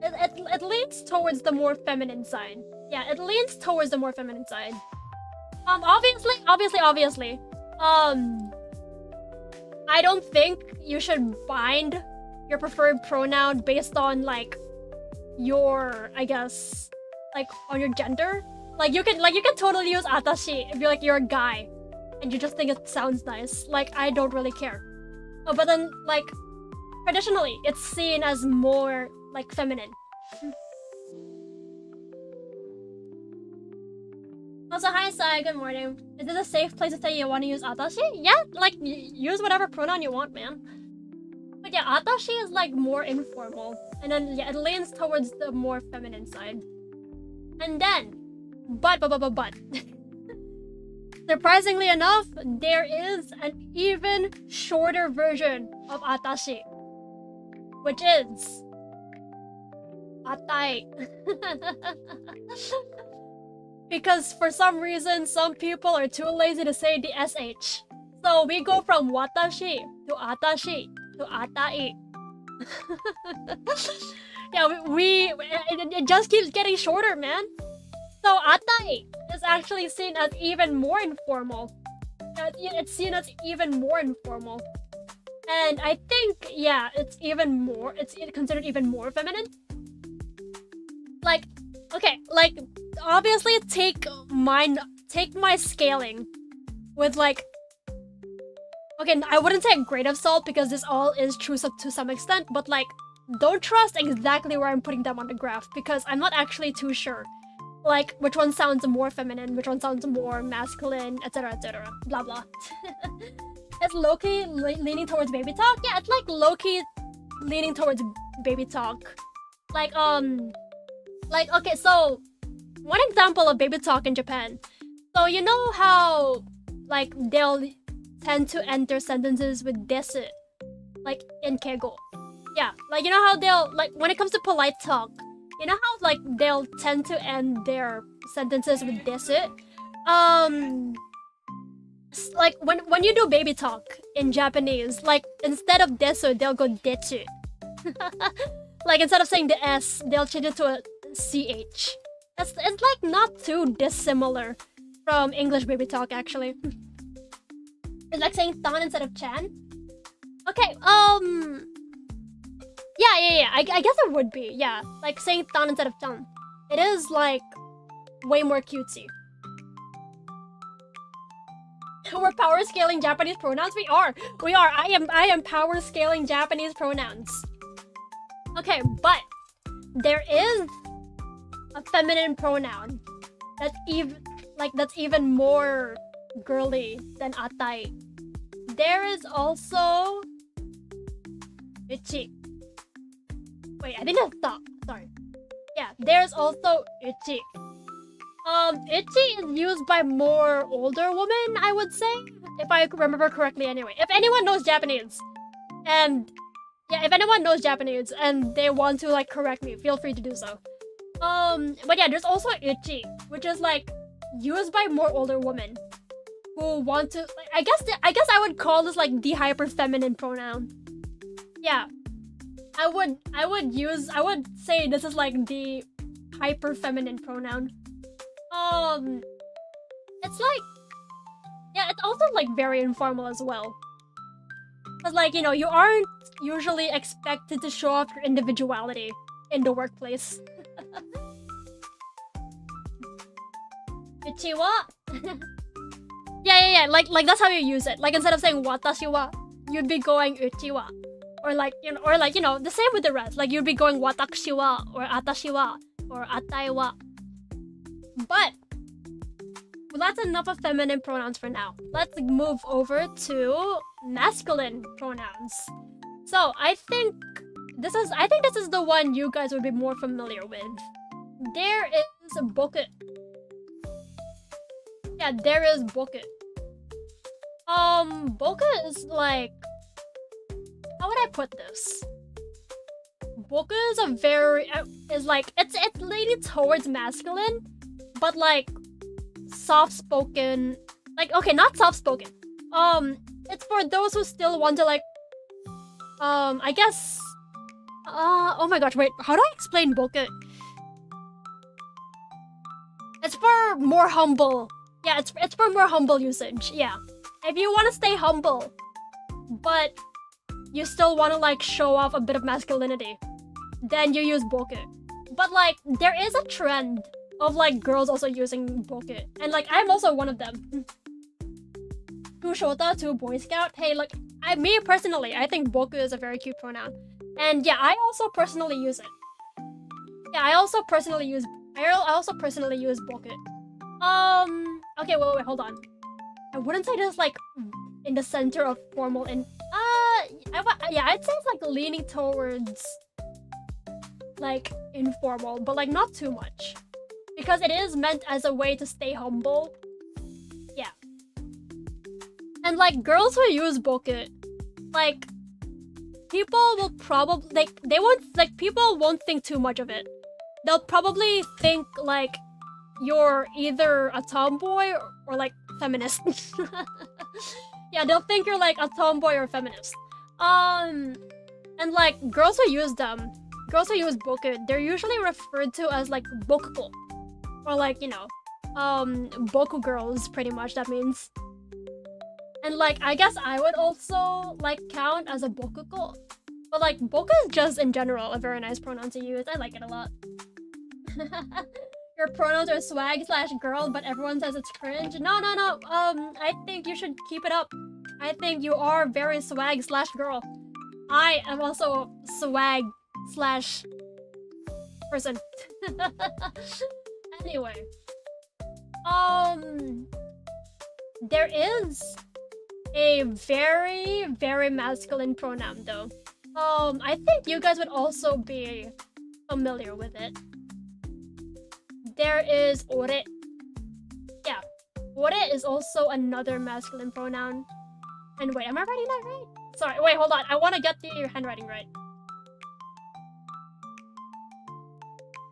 it leans towards the more feminine side. Yeah, it leans towards the more feminine side. Obviously. I don't think you should bind your preferred pronoun based on like your, I guess, like on your gender. Like you can totally use atashi if you're a guy and you just think it sounds nice. Like I don't really care. Oh, but then like traditionally it's seen as more like feminine. Also, hi Sai, good morning. Is this a safe place to say you want to use atashi? Yeah, like use whatever pronoun you want, man. But yeah, atashi is like more informal, and then yeah, it leans towards the more feminine side. And then, but surprisingly enough, there is an even shorter version of atashi, which is atai. Because for some reason, some people are too lazy to say the SH. So we go from watashi to atashi to atai. Yeah, it just keeps getting shorter, man. So atai is actually seen as even more informal. It's seen as even more informal. And I think, yeah, it's considered even more feminine. Like, okay, like, obviously take my scaling with like, okay, I wouldn't say a grain of salt because this all is true to some extent, but like, don't trust exactly where I'm putting them on the graph because I'm not actually too sure. Like, which one sounds more feminine, which one sounds more masculine, etc, blah blah. It's low-key leaning towards baby talk? Yeah, it's like low-key leaning towards baby talk. Like, okay, so one example of baby talk in Japan. So you know how, like, they'll tend to end their sentences with desu, like in keigo. Yeah, like, you know how they'll, like, when it comes to polite talk, you know how, like, they'll tend to end their sentences with desu? Like, when you do baby talk in Japanese, like, instead of desu, they'll go detsu. Like, instead of saying the S, they'll change it to a CH. It's like not too dissimilar from English baby talk, actually. It's like saying tan instead of chan. Okay, yeah. I guess it would be, yeah. Like saying tan instead of tan. It is like way more cutesy. We're power scaling Japanese pronouns. We are. I am power scaling Japanese pronouns. Okay, but there is a feminine pronoun that's even more girly than atai. There is also uchi. Wait, I think that's ta. Sorry. Yeah, there's also uchi. Uchi is used by more older women, I would say, if I remember correctly. Anyway, if anyone knows Japanese, and yeah, if anyone knows Japanese and they want to like correct me, feel free to do so. But yeah, there's also uchi, which is like used by more older women who want to. Like, I guess I would call this like the hyper feminine pronoun. Yeah, I would say this is like the hyper feminine pronoun. It's like, yeah, it's also like very informal as well. Cause like, you know, you aren't usually expected to show off your individuality in the workplace. Uchi wa? Yeah. Like that's how you use it. Like instead of saying watashi wa, you'd be going uchi wa. Or like, you know, the same with the rest. Like you'd be going watakushi wa or atashi wa or atai wa. But well, that's enough of feminine pronouns for now. Let's move over to masculine pronouns. So I think this is the one you guys would be more familiar with. There is boku. Yeah, there is boku. Boku is like, how would I put this? Boku is it's leaning towards masculine, but like soft-spoken, like, okay, not soft-spoken. It's for those who still want to like, I guess, oh my gosh, wait, how do I explain Boku? It's for more humble. Yeah, it's for more humble usage. Yeah, if you want to stay humble, but you still want to like show off a bit of masculinity, then you use Boku. But like, there is a trend of like girls also using Boku, and like I'm also one of them. To Shota, to Boy Scout. Hey, look, me personally, I think Boku is a very cute pronoun, and yeah, I also personally use it. Yeah, I also personally use Boku. Okay, wait, hold on. I wouldn't say this like in the center of formal and yeah, I'd say it's like leaning towards like informal, but like not too much, because it is meant as a way to stay humble. Yeah, and like girls who use Boku, like people will probably like people won't think too much of it. They'll probably think like you're either a tomboy or like feminist. Yeah, they'll think you're like a tomboy or feminist. And like girls who use Boku, they're usually referred to as like bokuko, or like, you know, boku girls, pretty much. That means. And like I guess I would also like count as a bokuko, but like boku is just in general a very nice pronoun to use. I like it a lot. Your pronouns are swag/girl, but everyone says it's cringe. No. I think you should keep it up. I think you are very swag/girl. I am also swag/person. Anyway. There is a very, very masculine pronoun though. I think you guys would also be familiar with it. There is ore. Yeah, ore is also another masculine pronoun. And wait, am I writing that right? Sorry, wait, hold on. I want to get the handwriting right.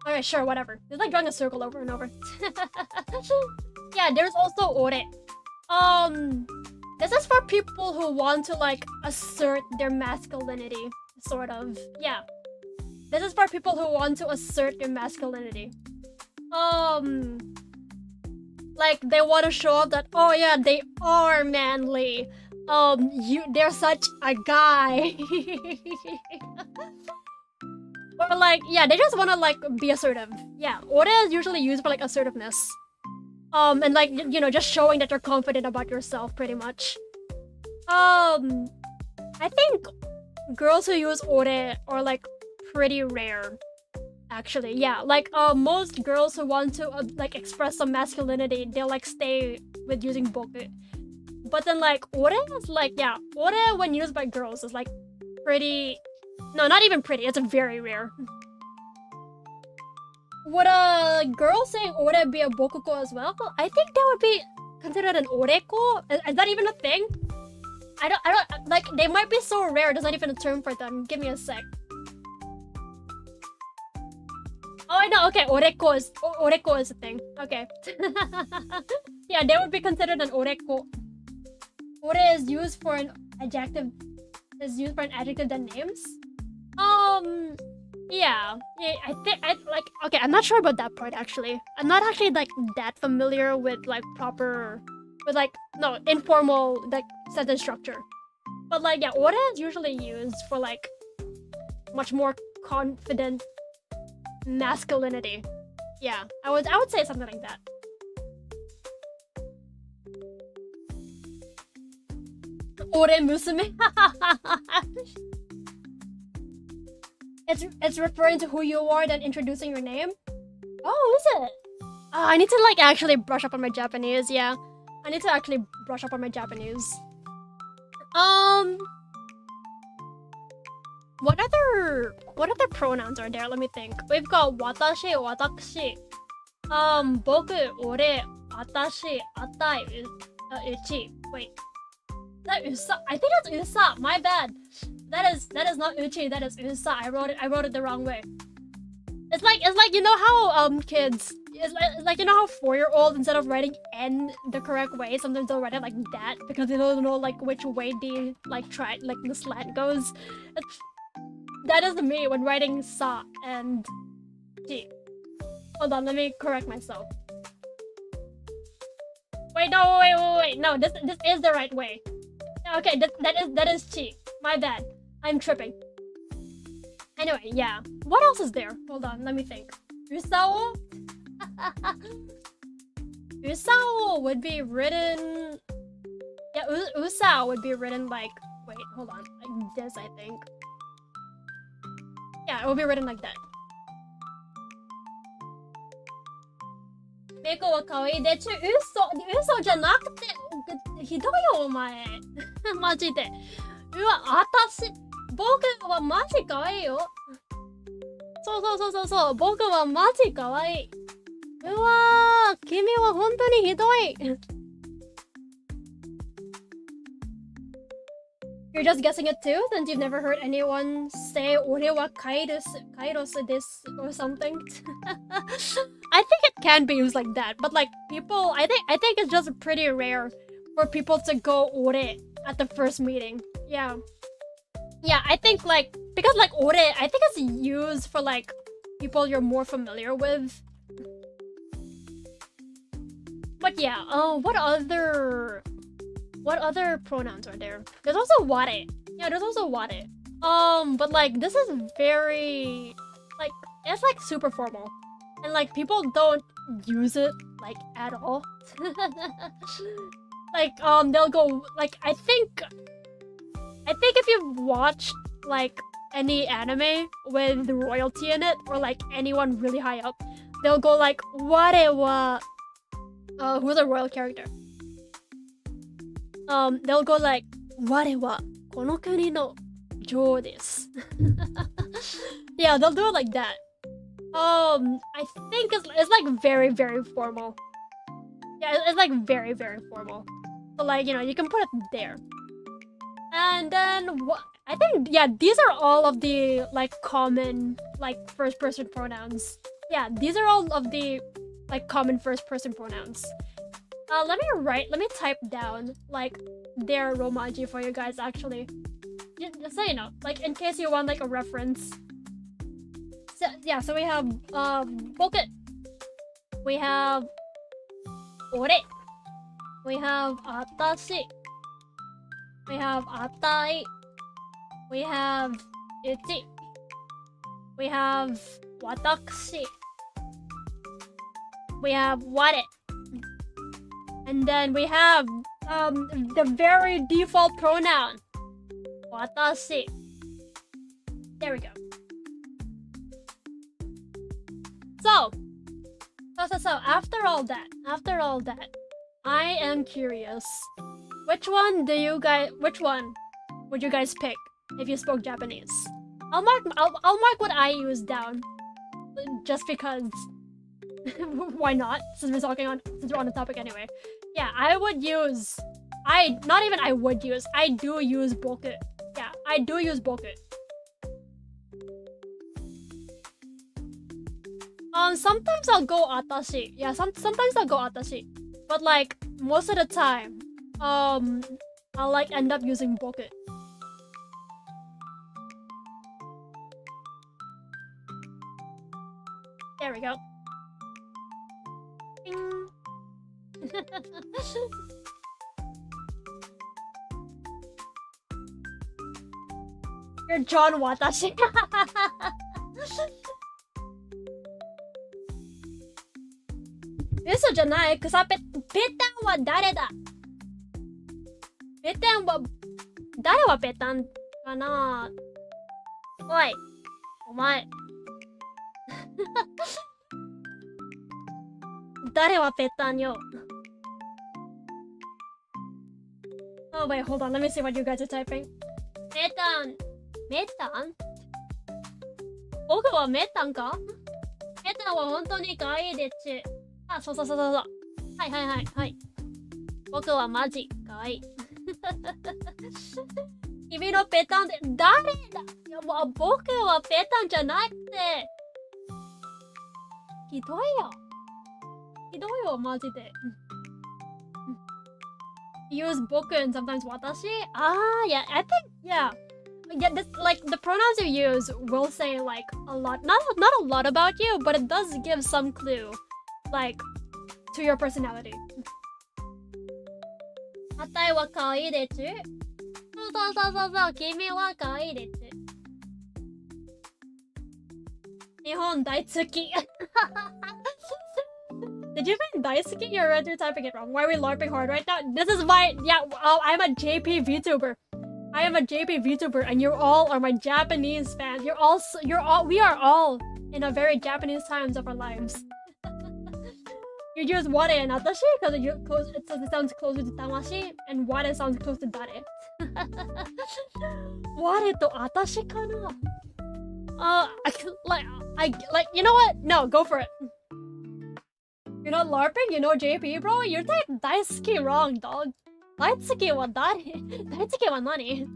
Alright, sure, whatever. It's like drawing a circle over and over. Yeah, there's also ore. This is for people who want to like assert their masculinity, sort of. Yeah. This is for people who want to assert their masculinity. Like they want to show off that, oh yeah, they are manly. They're such a guy. Or like, yeah, they just want to like be assertive. Yeah, ore is usually used for like assertiveness. And like, you know, just showing that you're confident about yourself, pretty much. I think girls who use ore are like pretty rare, actually. Yeah, like most girls who want to like express some masculinity, they'll like stay with using Boku. But then like ore is like, yeah, ore when used by girls is like pretty, no, not even pretty, it's very rare. Would a girl saying ore be a bokuko as well? I think that would be considered an oreko. Is that even a thing? I don't like, they might be so rare, there's not even a term for them. Give me a sec. Oh, I know. Okay, oreko is a thing. Okay. Yeah, they would be considered an oreko. Ore is used for an adjective. Is used for an adjective that names. Yeah. I think okay, I'm not sure about that part actually. I'm not actually like that familiar with like informal like sentence structure. But like, yeah, ore is usually used for like much more confident masculinity. Yeah, I would say something like that. Ore musume. It's referring to who you are, then introducing your name. Oh, is it? I need to like actually brush up on my Japanese. Yeah, I need to actually brush up on my Japanese. What other pronouns are there? Let me think. We've got watashi, watakushi, boku, ore, atashi, atai, uchi. Wait, is that usa? I think that's usa. My bad. That is not uchi. That is usa. I wrote it the wrong way. It's like you know how kids it's like you know how 4-year-olds instead of writing N the correct way, sometimes they'll write it like that because they don't know like which way the the slant goes. That is me when writing sa and G. Hold on, let me correct myself. Wait, no, wait. No, this is the right way. Okay, that is chi. My bad. I'm tripping. Anyway, yeah. What else is there? Hold on, let me think. Usao? Usao would be written... Yeah, Usao would be written like... Wait, hold on. Like this, I think. Yeah, it would be written like that. Meiko wa kawaii dechu. Uso じゃなくて、ひどいよ、お前。マジで。うわ、私、僕はマジ可愛いよ。そう。僕はマジ可愛い。うわー、君は本当にひどい。You're just guessing it too? Since you've never heard anyone say 俺はカイロス this or something? I think it can be used like that, but like people, I think it's just pretty rare for people to go 俺 at the first meeting. Yeah, I think like, because like 俺, I think it's used for like people you're more familiar with. But yeah, what other pronouns are there? There's also ware. Yeah, there's also ware. But like this is very like, it's like super formal. And like people don't use it like at all. Like they'll go like, I think if you've watched like any anime with royalty in it or like anyone really high up, they'll go like ware wa who's a royal character? They'll go like 我はこの国の女王です Yeah, they'll do it like that. I think it's like very, very formal. Yeah, it's like very, very formal. So like, you know, you can put it there. And then I think, yeah, these are all of the like common like first person pronouns. Yeah, these are all of the like common first person pronouns. Let me type down like their Romaji for you guys actually. Just so you know, like in case you want like a reference. So, yeah, so we have Boku. We have Ore. We have Atashi. We have Atai. We have Uchi. We have Watakushi. We have Ware. And then we have the very default pronoun, watashi. There we go. So after all that, I am curious. Which one would you guys pick if you spoke Japanese? I'll mark what I use down, just because. Why not? Since we're on the topic anyway. Yeah, I do use boku. Yeah, I do use boku. Sometimes I'll go atashi. Yeah, sometimes I'll go atashi. But like most of the time, I'll like end up using boku. There we go. You're John Watashi. Uso じゃない。草ペタンは誰だ？ペタンは誰はペタンかな？おい、お前。誰はペタンよ。Oh wait, hold on. Let me see what you guys are typing. メタン。メタン？僕はメタンか？メタンは本当に可愛いです。あ、そう。はい。僕はマジ可愛い。君のペタンで誰だ？いやもう僕はペタンじゃなくて。ひどいよ。ひどいよ、マジで。Use 僕 and sometimes 私? Yeah, I think, yeah. Yeah, this, like, the pronouns you use will say, like, a lot. Not a lot about you, but it does give some clue, like, to your personality. あたいは可愛いでちゅ。そう、君は可愛いでちゅ。日本大好き。Did you mean Daisuke? You're already typing it wrong. Why are we LARPing hard right now? This is why, yeah, I'm a JP VTuber. I am a JP VTuber, and you all are my Japanese fans. We are all in a very Japanese times of our lives. You use ware and atashi because it sounds closer to tamashi, and ware sounds close to dare. Ware to atashi kana? Like, you know what? No, go for it. You're not LARPing? You know JP, bro? You're typing Daisuke wrong, dog. Daisuke wa dare? Daisuke wa nani?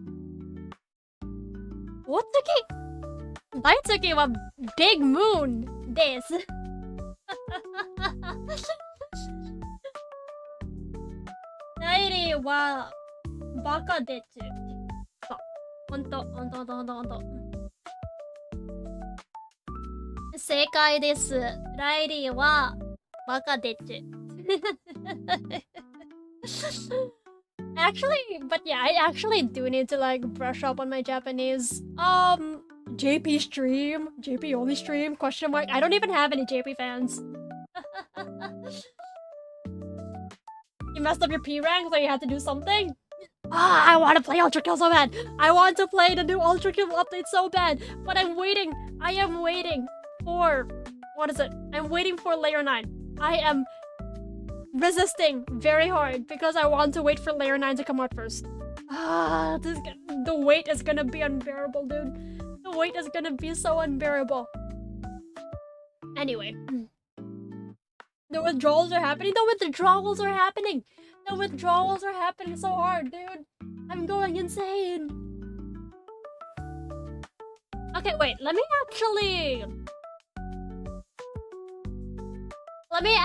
Otsuki? Daisuke wa Big Moon desu. Dairi wa baka dechu. So, honto. 正解です。ライリーはバカでちゅ。Actually, but yeah, I actually do need to like brush up on my Japanese. JP stream? JP only stream? Question mark. I don't even have any JP fans. You messed up your P rank, so you had to do something? I want to play Ultra Kill so bad. I want to play the new Ultra Kill update so bad. But I'm waiting. I am waiting for... What is it? I'm waiting for Layer 9. I am resisting very hard because I want to wait for Layer 9 to come out first. The wait is gonna be unbearable, dude. The wait is gonna be so unbearable. Anyway. The withdrawals are happening. The withdrawals are happening. The withdrawals are happening so hard, dude. I'm going insane. Okay, wait. Let me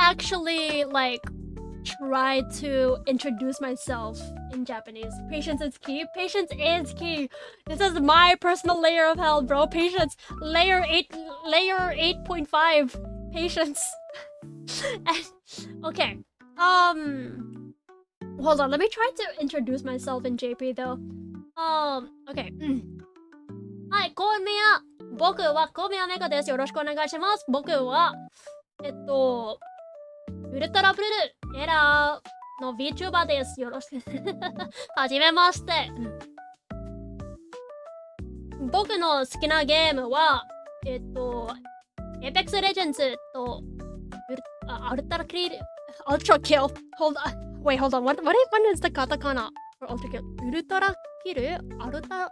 actually, like, try to introduce myself in Japanese. Patience is key. Patience is key. This is my personal layer of hell, bro. Patience. Layer 8.5. Patience. Okay. Hold on. Let me try to introduce myself in JP though. Okay. Hi, こんにちは。僕は小宮メカです。よろしくお願いします。僕はウルトラブルーエラーの VTuber です。よろしく。はじめまして。僕の好きなゲームは、Apex Legends と、Ultra Kill. Hold on. Wait, hold on. What is the katakana for Ultra Kill? Ultra Kill? Ultra?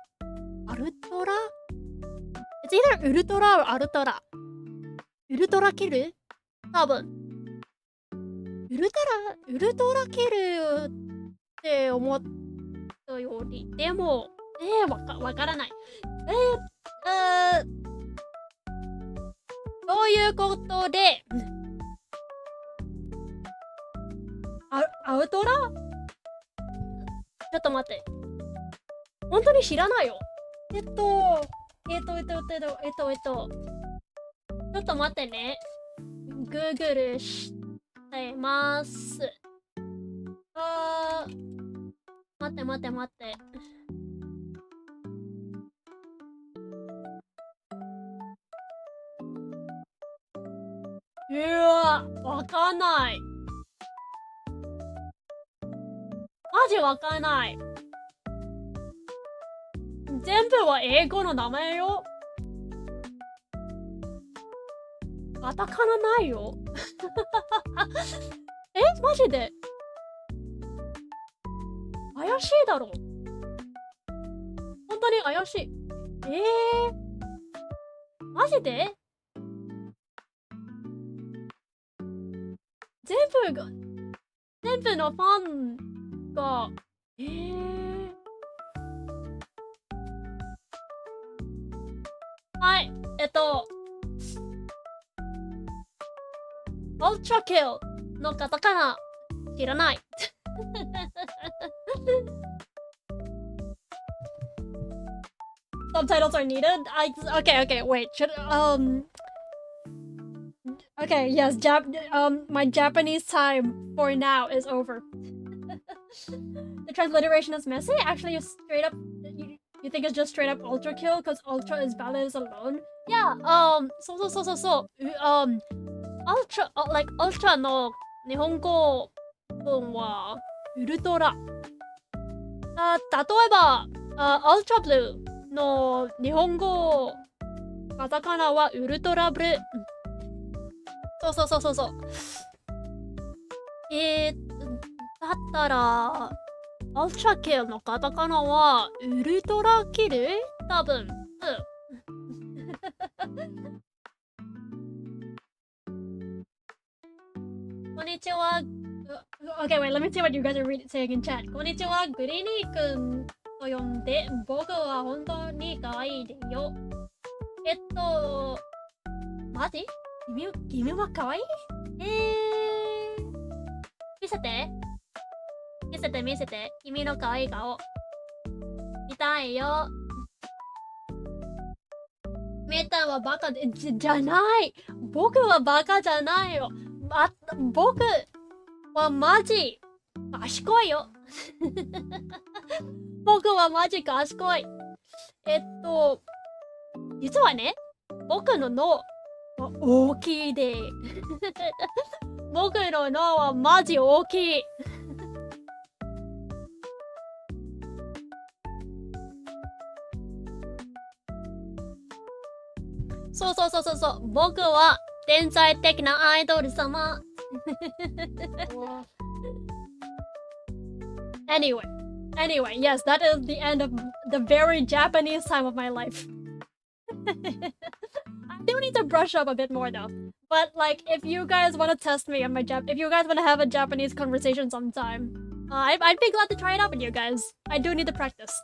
It's either Ultra or Ultra. Ultra Kill? 多分ウルトラキルって思ったよりでもわからない。そういうことでアウトラ？ちょっと待って。本当に知らないよ。ちょっと待ってね。Google してます。待って。わかんない。マジわかんない。全部は英語の名前よ。カタカナないよ。マジで怪しいだろ。本当に怪しい。マジで全部のファンがはいUltra Kill のカタカナ知らない。Subtitles are needed. Okay, wait. Okay, yes, my Japanese time for now is over. The transliteration is messy? Actually, you straight up, you think it's just straight up ultra kill because ultra is balance alone? Yeah, so, ultra, like, ultra の日本語文はウルトラ。例えば、ultra blue の日本語カタカナはウルトラブルー。そう。だったら、アルトラキルのカタカナはウルトラキル多分。こんにちは。Okay, wait, let me see what you guys are saying in chat. こんにちは。グリニー君と呼んで、僕は本当に可愛いでよ。マジ？君は可愛い？見せて。君の可愛い顔。見たいよ。メタはバカで、じゃない。僕はバカじゃないよ。僕はマジ賢いよ。僕はマジ賢い。実はね、僕の脳は大きいで。僕の脳はマジ大きい。そう。僕は天才的なアイドル様。Anyway, yes, that is the end of the very Japanese time of my life. I do need to brush up a bit more though. But like, if you guys want to test me on my if you guys want to have a Japanese conversation sometime, I'd be glad to try it out with you guys. I do need to practice.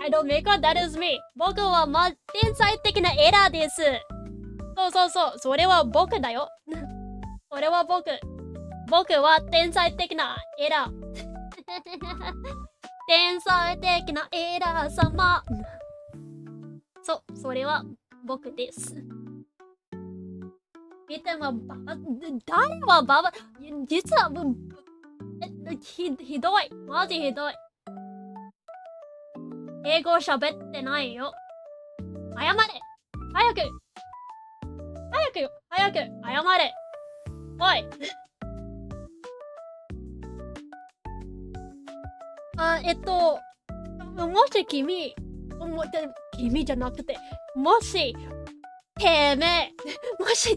I don't make it, that is me. 僕は天才的なエラーです。そう。それは僕だよ。それは僕。僕は天才的なエラー。天才的なエラー様。それは僕です。見ても誰はババ、実はひどい。マジひどい。英語喋ってないよ。謝れ。早く謝れ。おい。もし君じゃなくて、もし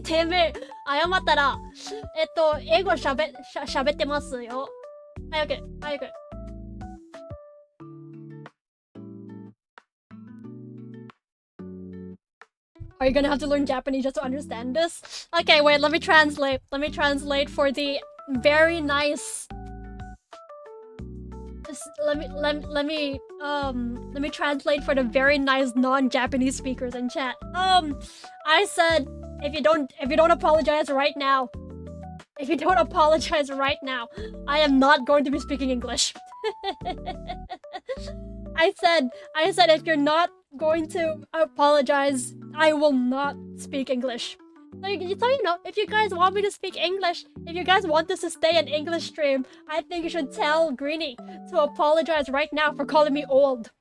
てめえ謝ったら、英語喋ってますよ。早く。Are you gonna have to learn Japanese just to understand this? Okay, wait, let me translate for the very nice. Let me translate for the very nice non-Japanese speakers in chat. I said if you don't apologize right now, I am not going to be speaking English. I said if you're not going to apologize, I will not speak English. So you know, if you guys want me to speak English, if you guys want this to stay an English stream, I think you should tell Greenie to apologize right now for calling me old.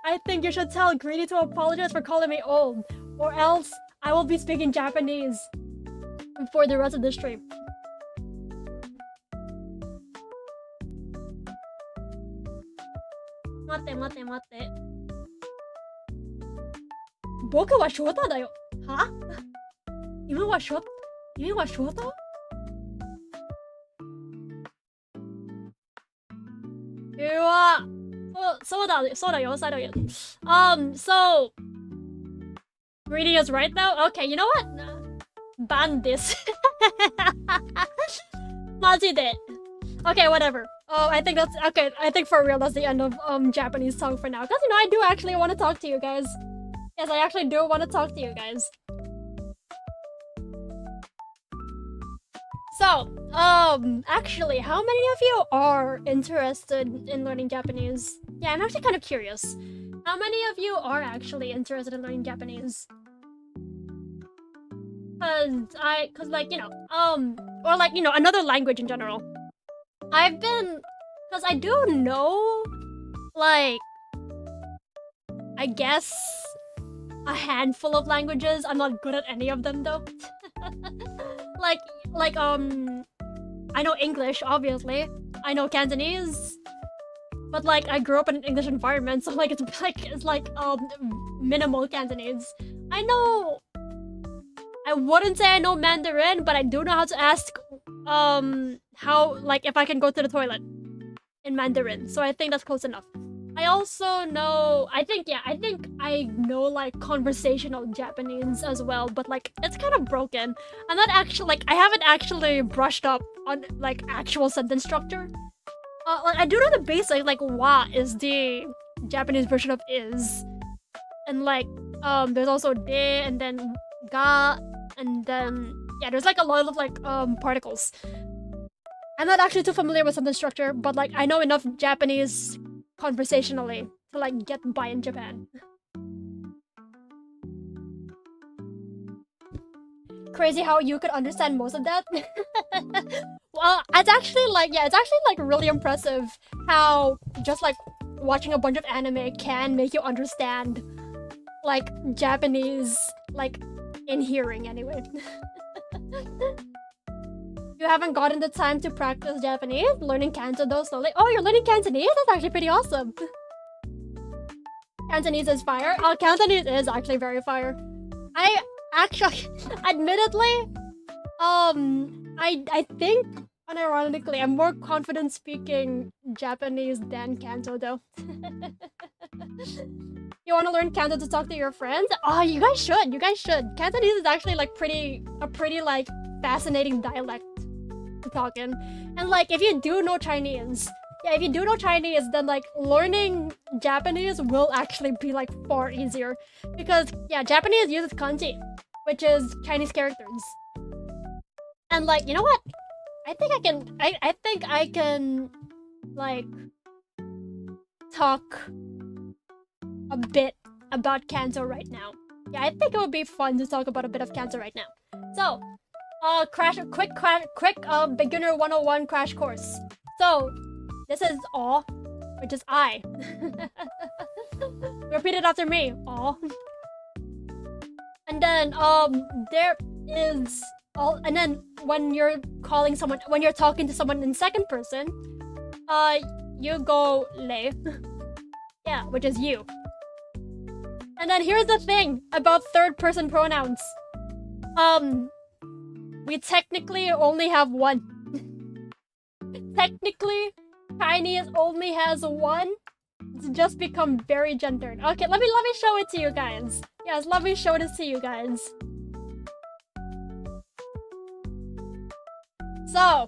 I think you should tell Greenie to apologize for calling me old, or else I will be speaking Japanese for the rest of the stream. Mate. 僕は翔太だよ。は？君は翔太？そうだよ。So Greedy is right though? Okay, you know what? Ban this. マジで。Okay, whatever. Oh, I think that's okay. I think for real, that's the end of Japanese talk for now. Because you know, I do actually want to talk to you guys. Yes, I actually do want to talk to you guys. So, actually, how many of you are interested in learning Japanese? Yeah, I'm actually kind of curious. How many of you are actually interested in learning Japanese? Cause like, or like, another language in general. Cause I do know, like, I guess a handful of languages. I'm not good at any of them though. like, I know English, obviously. I know Cantonese. But like, I grew up in an English environment, so like, it's like minimal Cantonese. I wouldn't say I know Mandarin, but I do know how to ask, how, like, if I can go to the toilet in Mandarin. So I think that's close enough. I also know, I think I know, like, conversational Japanese as well, but, like, it's kind of broken. I'm not actually, like, I haven't actually brushed up on, like, actual sentence structure. Like, I do know the basic, like, wa is the Japanese version of is. And, like, there's also de, and then ga, and then, yeah, there's, like, a lot of, like, particles. I'm not actually too familiar with sentence structure, but, like, I know enough Japanese conversationally to, like, get by in Japan. Crazy how you could understand most of that. Well, it's actually like really impressive how just like watching a bunch of anime can make you understand like Japanese, like in hearing anyway. You haven't gotten the time to practice Japanese? Learning Kanto though slowly? Oh, you're learning Cantonese? That's actually pretty awesome. Cantonese is fire? Oh, Cantonese is actually very fire. I actually, admittedly, I think, unironically, I'm more confident speaking Japanese than Kanto though. You want to learn Kanto to talk to your friends? Oh, you guys should. Cantonese is actually like a pretty like fascinating dialect to talk in. And like if you do know Chinese, then like learning Japanese will actually be like far easier. Because yeah, Japanese uses kanji, which is Chinese characters. And like, you know what? I think I can like talk a bit about Kanto right now. Yeah, I think it would be fun to talk about a bit of Kanto right now. So, quick beginner 101 crash course. So, this is aw, which is I. Repeat it after me. Aw. And then there is all, and then when you're talking to someone in second person, you go le. Yeah, which is you. And then here's the thing about third person pronouns. We technically only have one. Technically, Chinese only has one. It's just become very gendered. Okay, let me show it to you guys. Yes, let me show this to you guys. So,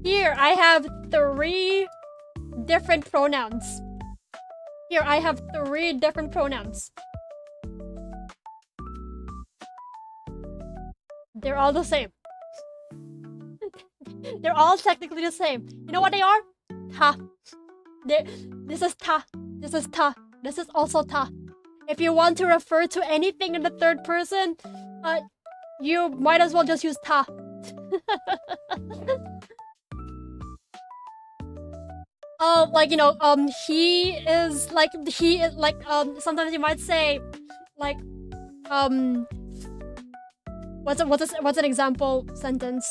here I have 3 different pronouns. They're all the same. They're all technically the same. You know what they are? Ta. This is ta. This is ta. This is also ta. If you want to refer to anything in the third person, you might as well just use ta. Like, you know, he is like, sometimes you might say, like, what's an example sentence?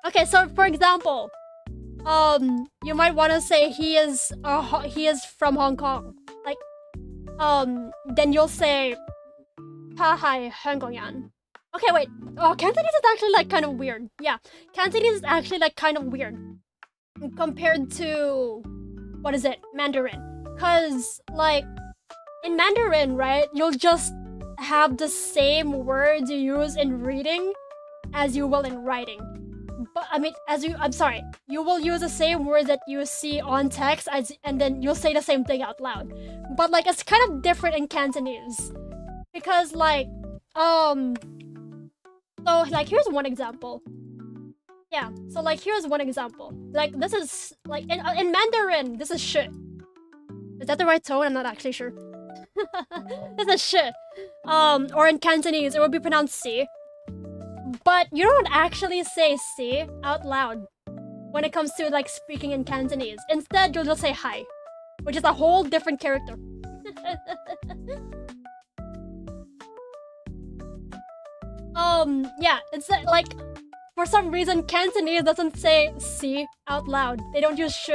Okay, so for example, you might want to say he is from Hong Kong. Like, then you'll say, ta hai Hong Kong yan. Okay, wait. Oh, Cantonese is actually like kind of weird. Yeah, Cantonese is actually like kind of weird compared to, what is it, Mandarin. Cause like in Mandarin, right, you'll just have the same words you use in reading as you will in writing. But I mean, I'm sorry, you will use the same word that you see on text and then you'll say the same thing out loud. But like, it's kind of different in Cantonese. Because like, so like, here's one example. Yeah, so like, here's one example. Like, this is, like, in Mandarin, this is shit. Is that the right tone? I'm not actually sure. This is shit. Or in Cantonese, it would be pronounced si. But you don't actually say si out loud when it comes to like speaking in Cantonese. Instead, you'll just say hi, which is a whole different character. Yeah, it's like, for some reason, Cantonese doesn't say si out loud. They don't use sh.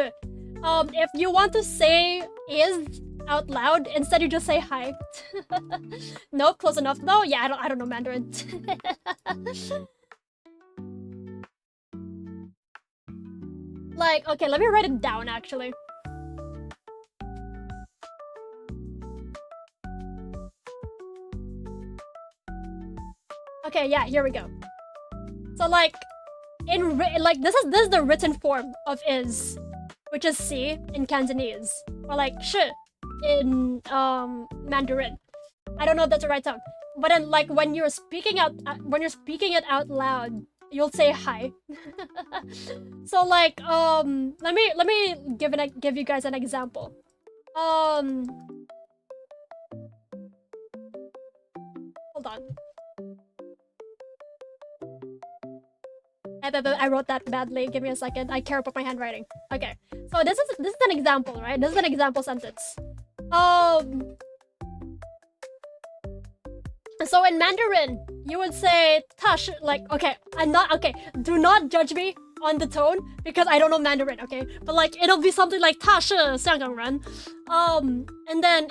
If you want to say is out loud, instead you just say hi. No, close enough. No, yeah, I don't know Mandarin. Like, okay, let me write it down actually. Okay, yeah, here we go. So like, like this is the written form of is, which is si in Cantonese, or like sh in Mandarin. I don't know if that's the right tone, but then like when you're speaking it out loud, you'll say hi. So like let me give you guys an example. Hold on. I wrote that badly. Give me a second. I care about my handwriting. Okay. So this is an example, right? This is an example sentence. So in Mandarin, you would say tash, like, okay, do not judge me on the tone because I don't know Mandarin, okay? But like, it'll be something like ta shi Xianggang ren. And then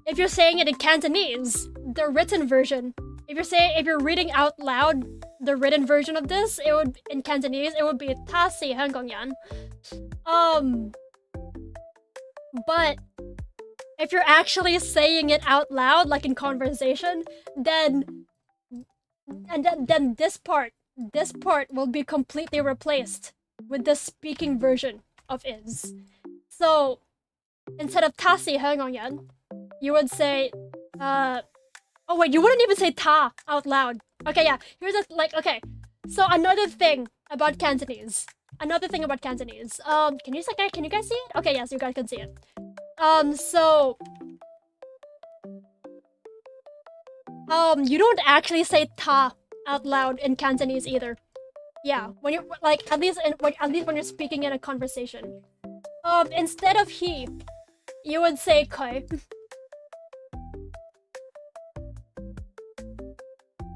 if you're saying it in Cantonese, the written version, if you're reading out loud the written version of this, it would, in Cantonese, it would be ta si Hanggang yan. But if you're actually saying it out loud, like in conversation, then this part will be completely replaced with the speaking version of is. So instead of ta si Hanggang yan, you would say, oh wait, you wouldn't even say ta out loud. Okay, yeah, here's a, like, okay. So another thing about Cantonese. Can you guys see it? Okay, yes, you guys can see it. So you don't actually say ta out loud in Cantonese either. Yeah, when you're like, at least when you're speaking in a conversation. Instead of he, you would say koi.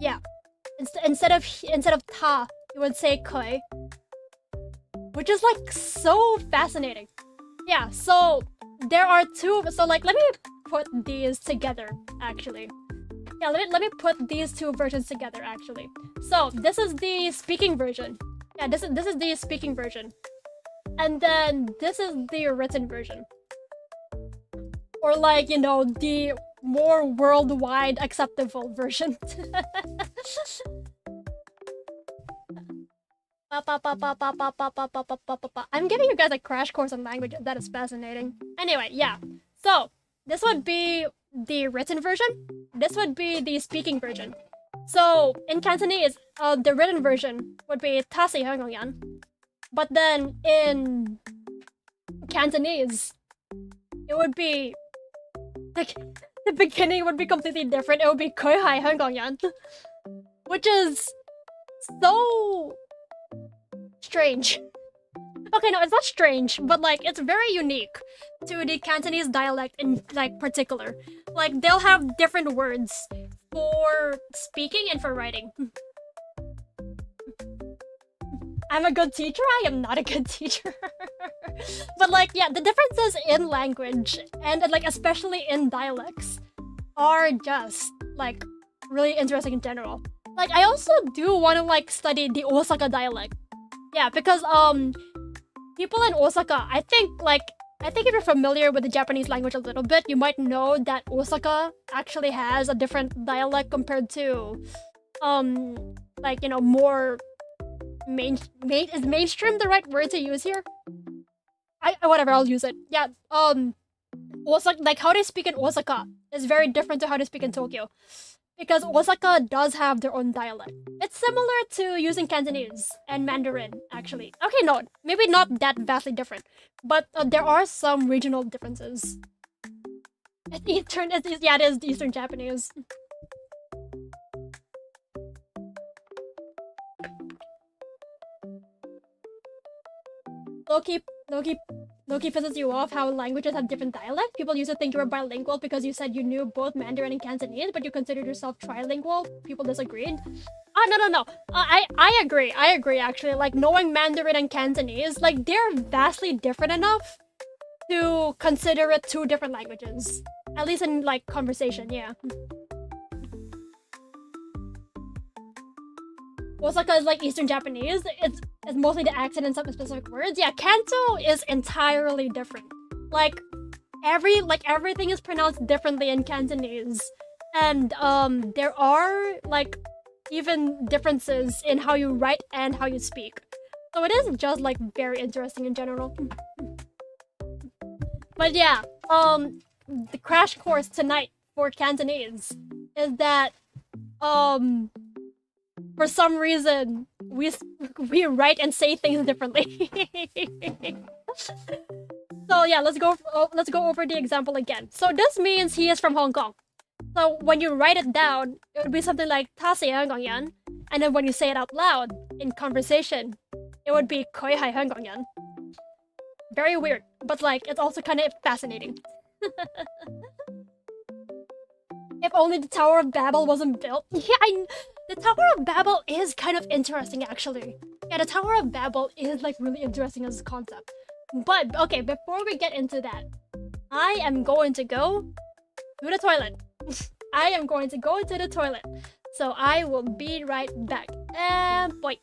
Yeah. Instead of ta, you would say koi. Which is like so fascinating. Yeah, so there are two, so like, let me put these together actually. Yeah, let me put these two versions together actually. So this is the speaking version. Yeah, this is the speaking version. And then this is the written version. Or like, you know, the more worldwide acceptable version. I'm giving you guys a crash course on language. That is fascinating. Anyway, yeah. So this would be the written version. This would be the speaking version. So in Cantonese, the written version would be ta si Hanggang yan. But then in Cantonese, it would be like the beginning would be completely different. It would be koi hai Hanggang yan, which is so strange. Okay, no, it's not strange, but like, it's very unique to the Cantonese dialect in like particular. Like, they'll have different words for speaking and for writing. I'm a good teacher? I am not a good teacher. But like, yeah, the differences in language and like especially in dialects are just like really interesting in general. Like, I also do want to like study the Osaka dialect. Yeah, because people in Osaka, I think if you're familiar with the Japanese language a little bit, you might know that Osaka actually has a different dialect compared to like, you know, more is mainstream the right word to use here? Whatever, I'll use it. Yeah. Osaka, like how they speak in Osaka is very different to how they speak in Tokyo, because Osaka does have their own dialect. It's similar to using Cantonese and Mandarin, actually. Okay, no, maybe not that vastly different, but there are some regional differences. Yeah, it is Eastern Japanese. Loki, Loki, Loki pisses you off how languages have different dialects. People used to think you were bilingual because you said you knew both Mandarin and Cantonese, but you considered yourself trilingual. People disagreed. No. I agree. I agree, actually. Like, knowing Mandarin and Cantonese, like, they're vastly different enough to consider it two different languages. At least in, like, conversation, yeah. Osaka is like Eastern Japanese. It's mostly the accent and some specific words. Yeah, Kanto is entirely different. Like everything is pronounced differently in Cantonese, and there are like even differences in how you write and how you speak. So it is just like very interesting in general. But yeah, the crash course tonight for Cantonese is that for some reason we write and say things differently. So yeah, let's go over the example again. So this means he is from Hong Kong. So when you write it down, it would be something like "Ta si Hong Kong yan," and then when you say it out loud in conversation, it would be "Koi hai Hong Kong yan." Very weird, but like it's also kind of fascinating. If only the Tower of Babel wasn't built. Yeah, the Tower of Babel is kind of interesting, actually. Yeah, the Tower of Babel is like really interesting as a concept. But okay, before we get into that, I am going to go to the toilet. I am going to go into the toilet. So I will be right back. And boy.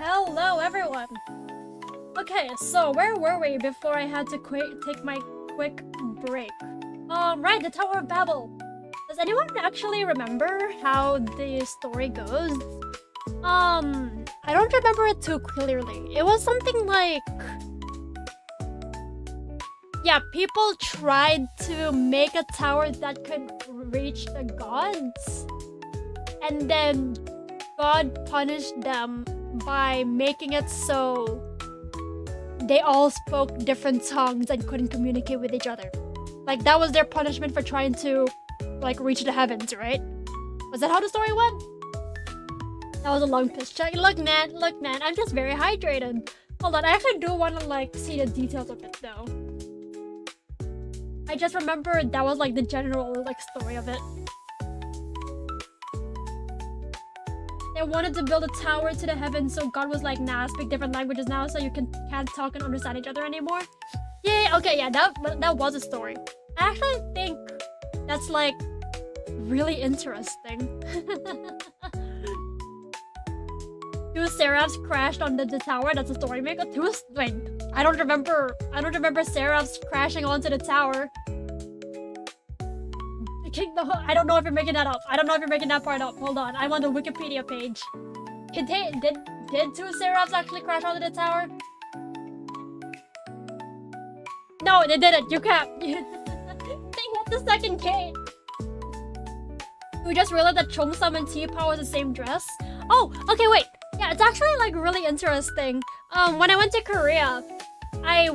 Hello everyone! Okay, so where were we before I had to take my quick break? Right, the Tower of Babel. Does anyone actually remember how the story goes? I don't remember it too clearly. It was something like... yeah, people tried to make a tower that could reach the gods. And then God punished them by making it so they all spoke different tongues and couldn't communicate with each other. Like, that was their punishment for trying to, like, reach the heavens, right? Was that how the story went? That was a long piss check. Look, Nan, I'm just very hydrated. Hold on, I actually do want to, like, see the details of it, though. I just remember that was, like, the general, like, story of it. They wanted to build a tower to the heavens, so God was like, nah, speak different languages now so you can't talk and understand each other anymore. Yeah, okay, yeah, that was a story. I actually think that's, like, really interesting. Two seraphs crashed on the tower, that's a story maker. Wait, I don't remember seraphs crashing onto the tower. I don't know if you're making that up. I don't know if you're making that part up. Hold on, I'm on the Wikipedia page. Did two seraphs actually crash onto the tower? No, they didn't. You can't. They hit the second gate. We just realized that Cheongsam and T-Power was the same dress. Oh, okay, wait. Yeah, it's actually, like, really interesting. When I went to Korea, I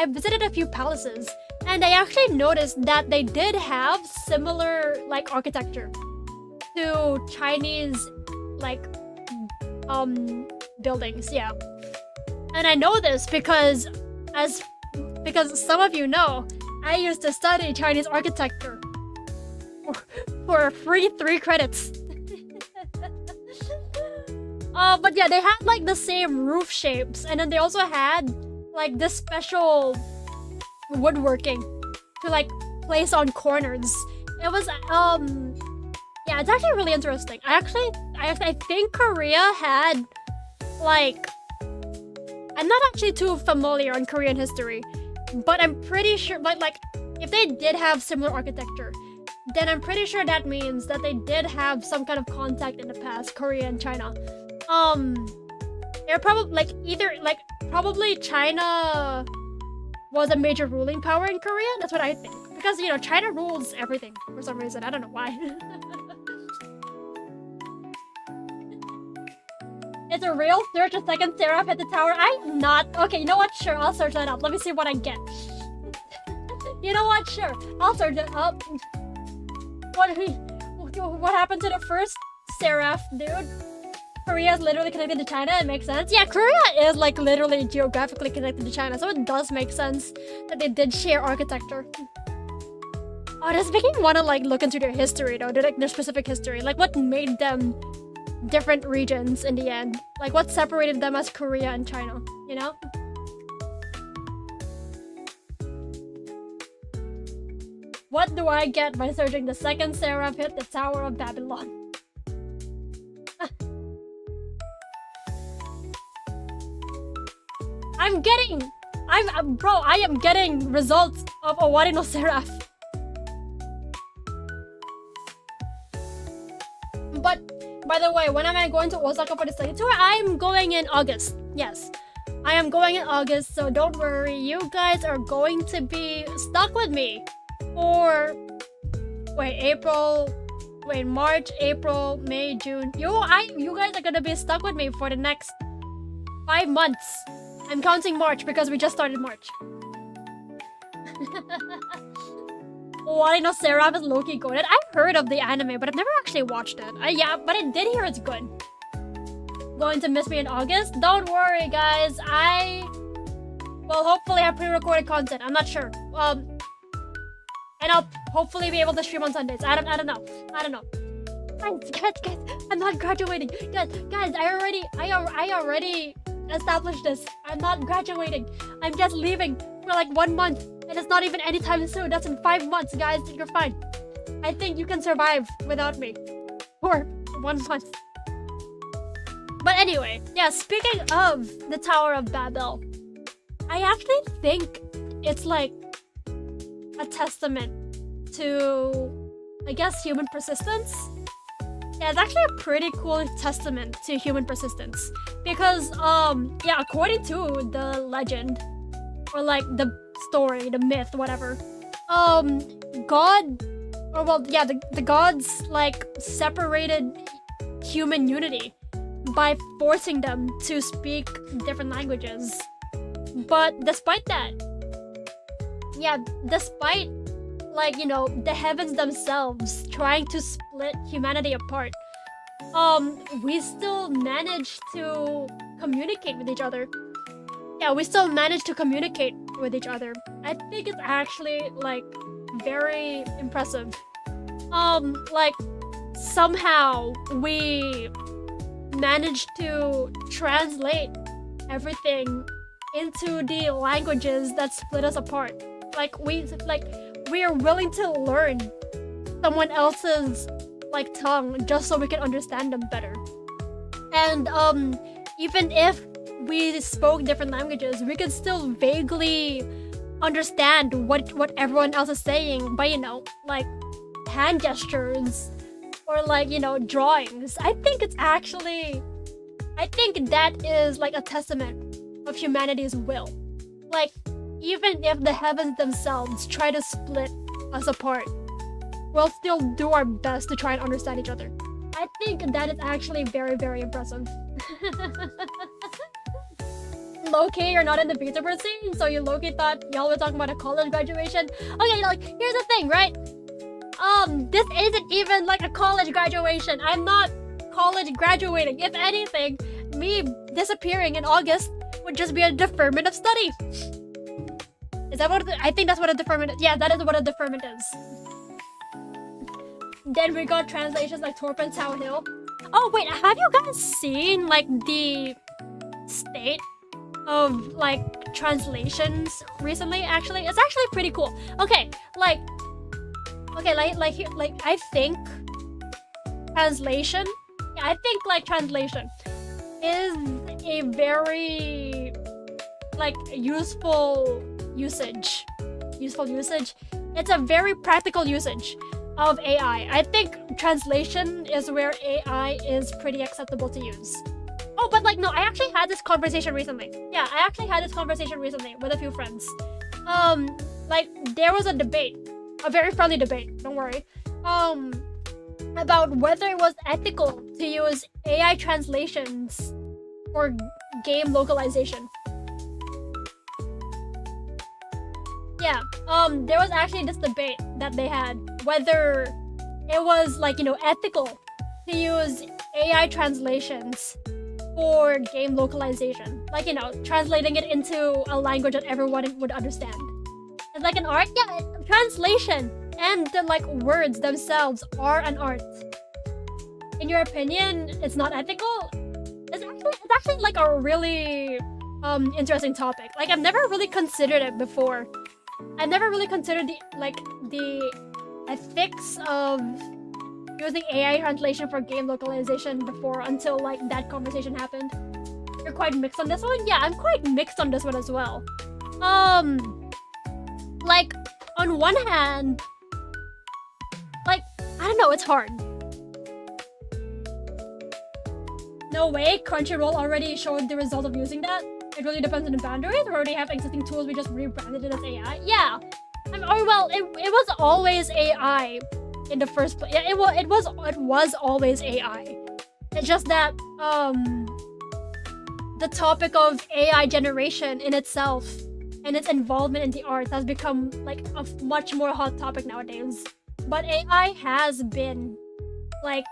visited a few palaces. And I actually noticed that they did have similar, like, architecture to Chinese, like, buildings, yeah. And I know this because some of you know, I used to study Chinese architecture for free 3 credits. But yeah, they had, like, the same roof shapes, and then they also had, like, this special woodworking to, like, place on corners. It was yeah, it's actually really interesting. I think Korea had, like, I'm not actually too familiar on Korean history, but I'm pretty sure, like if they did have similar architecture, then I'm pretty sure that means that they did have some kind of contact in the past, Korea and China. They're probably, like, either, like, probably China was a major ruling power in Korea. That's what I think. Because, you know, China rules everything for some reason. I don't know why. It's a real search a second seraph at the tower. I'm not. Okay, you know what? Sure, I'll search that up. Let me see what I get. You know what? Sure, I'll search it up. What happened to the first seraph, dude? Korea is literally connected to China. It makes sense. Yeah, Korea is, like, literally geographically connected to China, so it does make sense that they did share architecture. Oh, this making me want to, like, look into their history, though. Their specific history. Like, what made them different regions in the end? Like, what separated them as Korea and China, you know? What do I get by searching the second seraph hit the Tower of Babylon? I am getting results of Owari no Seraph. But, by the way, when am I going to Osaka for the study tour? I'm going in August. Yes. I am going in August, so don't worry. You guys are going to be stuck with me for... March, April, May, June. You guys are gonna be stuck with me for the next 5 months. I'm counting March because we just started March. Owari no Seraph is low-key goated. I've heard of the anime, but I've never actually watched it. Yeah, but I did hear it's good. Going to miss me in August? Don't worry, guys. I will hopefully have pre-recorded content. I'm not sure. And I'll hopefully be able to stream on Sundays. I don't know. Guys, I'm not graduating. Guys, I already established this. I'm not graduating. I'm just leaving for like 1 month. And it's not even anytime soon. That's in 5 months, guys. You're fine. I think you can survive without me. For 1 month. But anyway, yeah, speaking of the Tower of Babel, I actually think it's like a testament to, I guess, human persistence. Yeah, it's actually a pretty cool testament to human persistence. Because, yeah, according to the legend, or like the story, the myth, whatever, God, or well, yeah, the gods like separated human unity by forcing them to speak different languages. But despite that, yeah, despite like, you know, the heavens themselves trying to split humanity apart, we still managed to communicate with each other. Yeah, we still managed to communicate with each other. I think it's actually like very impressive. Like somehow we managed to translate everything into the languages that split us apart. Like we are willing to learn someone else's like tongue just so we can understand them better. And even if we spoke different languages, we could still vaguely understand what everyone else is saying by, you know, like hand gestures or like, you know, drawings. I think that is like a testament of humanity's will. Like, even if the heavens themselves try to split us apart, we'll still do our best to try and understand each other. I think that is actually very, very impressive. Low-key, you're not in the VTuber scene, so you low-key thought y'all were talking about a college graduation. Okay, like, here's the thing, right? This isn't even like a college graduation. I'm not college graduating. If anything, me disappearing in August would just be a deferment of study. Is that what I think that's what a deferment is? Yeah, that is what a deferment is. Then we got translations like Torp and Town Hill. Oh wait, have you guys seen like the state of like translations recently? Actually, it's actually pretty cool. Okay, like I think translation. Yeah, I think like translation is a very like useful usage. It's a very practical usage of AI. I think translation is where AI is pretty acceptable to use. Oh, but like, no, I actually had this conversation recently. Yeah, I actually had this conversation recently with a few friends. Like, there was a debate, a very friendly debate, don't worry, about whether it was ethical to use AI translations for game localization. Yeah, there was actually this debate that they had whether it was like, you know, ethical to use AI translations for game localization. Like, you know, translating it into a language that everyone would understand. It's like an art? Yeah, translation and the like words themselves are an art. In your opinion, it's not ethical? It's actually like a really interesting topic. Like, I've never really considered it before. I've never really considered the ethics of using AI translation for game localization before until like that conversation happened. You're quite mixed on this one? Yeah, I'm quite mixed on this one as well. Like, on one hand, like, I don't know, it's hard. No way, Crunchyroll already showed the result of using that. It really depends on the boundaries. We already have existing tools, we just rebranded it as AI. Yeah. Or well, it was always AI in the first place. Yeah, it was always AI. It's just that the topic of AI generation in itself and its involvement in the arts has become like a much more hot topic nowadays. But AI has been like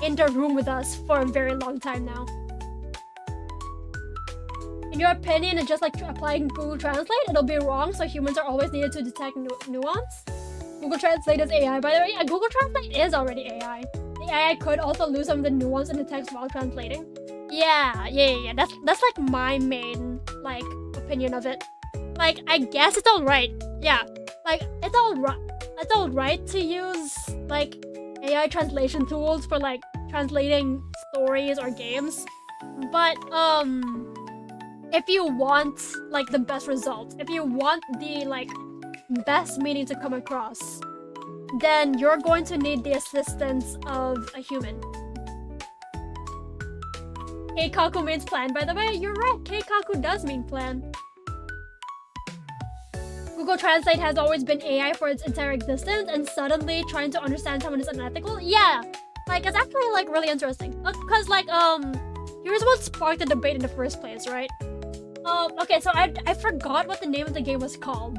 in the room with us for a very long time now. In your opinion, it's just like applying Google Translate? It'll be wrong, so humans are always needed to detect nuance? Google Translate is AI, by the way. Yeah, Google Translate is already AI. The AI could also lose some of the nuance in the text while translating. Yeah. That's like my main like opinion of it. Like, I guess it's alright. Yeah, like it's alright to use like AI translation tools for like translating stories or games. But if you want like the best results, if you want the like best meaning to come across, then you're going to need the assistance of a human. Keikaku means plan, by the way. You're right, Keikaku does mean plan. Google Translate has always been AI for its entire existence, and suddenly trying to understand someone is unethical? Yeah, like it's actually like really interesting. Cause like here's what sparked the debate in the first place, right? Okay, so I forgot what the name of the game was called.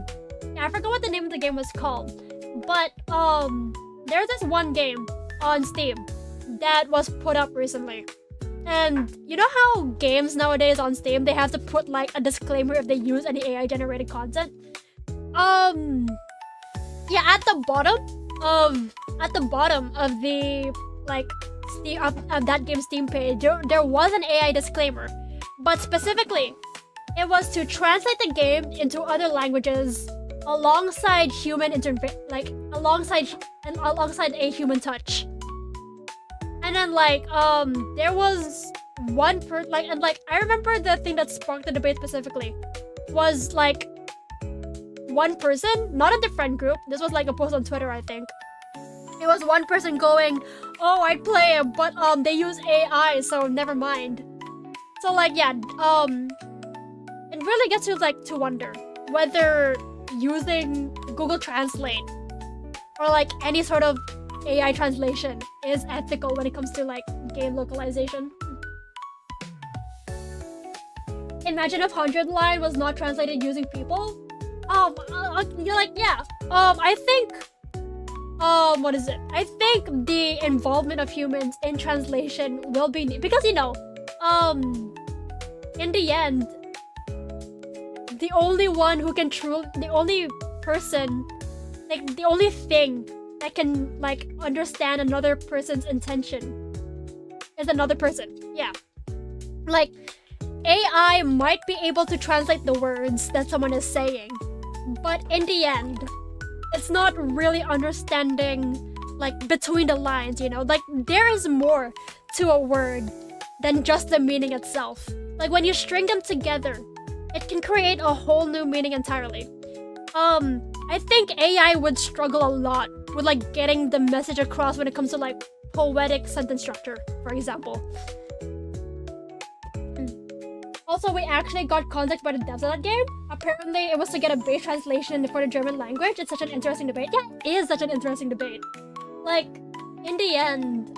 Yeah, I forgot what the name of the game was called. But there's this one game on Steam that was put up recently. And you know how games nowadays on Steam, they have to put like a disclaimer if they use any AI generated content? Yeah, at the bottom of the like Steam of that game's Steam page, there was an AI disclaimer. But specifically, it was to translate the game into other languages alongside human alongside a human touch. And then like there was one I remember the thing that sparked the debate specifically was like one person, not in the friend group. This was like a post on Twitter, I think. It was one person going, "Oh, I'd play it, but they use AI, so never mind." So like yeah, it really gets you like to wonder whether using Google Translate or like any sort of AI translation is ethical when it comes to like game localization. Imagine if 100 line was not translated using people. You're like, yeah. I think what is it? I think the involvement of humans in translation will be because in the end, the only person, like the only thing that can like understand another person's intention is another person. Yeah. Like AI might be able to translate the words that someone is saying, but in the end, it's not really understanding like between the lines, you know? Like there is more to a word than just the meaning itself. Like when you string them together, it can create a whole new meaning entirely. I think AI would struggle a lot with like getting the message across when it comes to like poetic sentence structure, for example. Also, we actually got context by the devs of that game. Apparently, it was to get a base translation for the German language. It's such an interesting debate. Yeah, it is such an interesting debate. Like, in the end,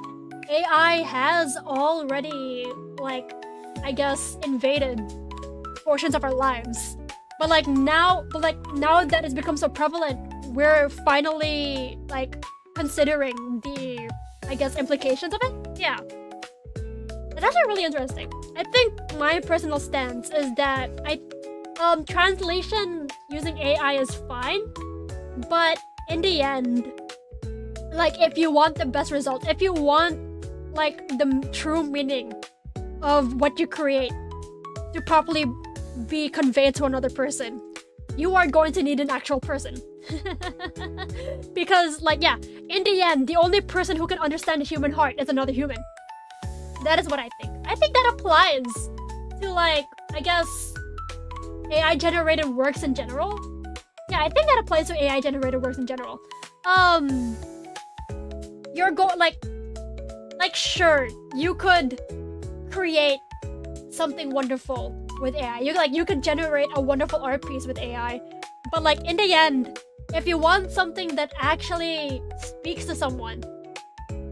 AI has already, like, I guess, invaded portions of our lives. But now that it's become so prevalent, we're finally like considering the, I guess, implications of it. Yeah, it's actually really interesting. I think my personal stance is that translation using AI is fine, but in the end, like if you want the best result, if you want like the true meaning of what you create to properly be conveyed to another person, you are going to need an actual person. Because like yeah, in the end, the only person who can understand the human heart is another human. That is what I think. I think that applies to like, I guess, AI generated works in general. Yeah, I think that applies to AI generated works in general. You're like sure, you could create something wonderful with AI. You could generate a wonderful art piece with AI. But like in the end, if you want something that actually speaks to someone,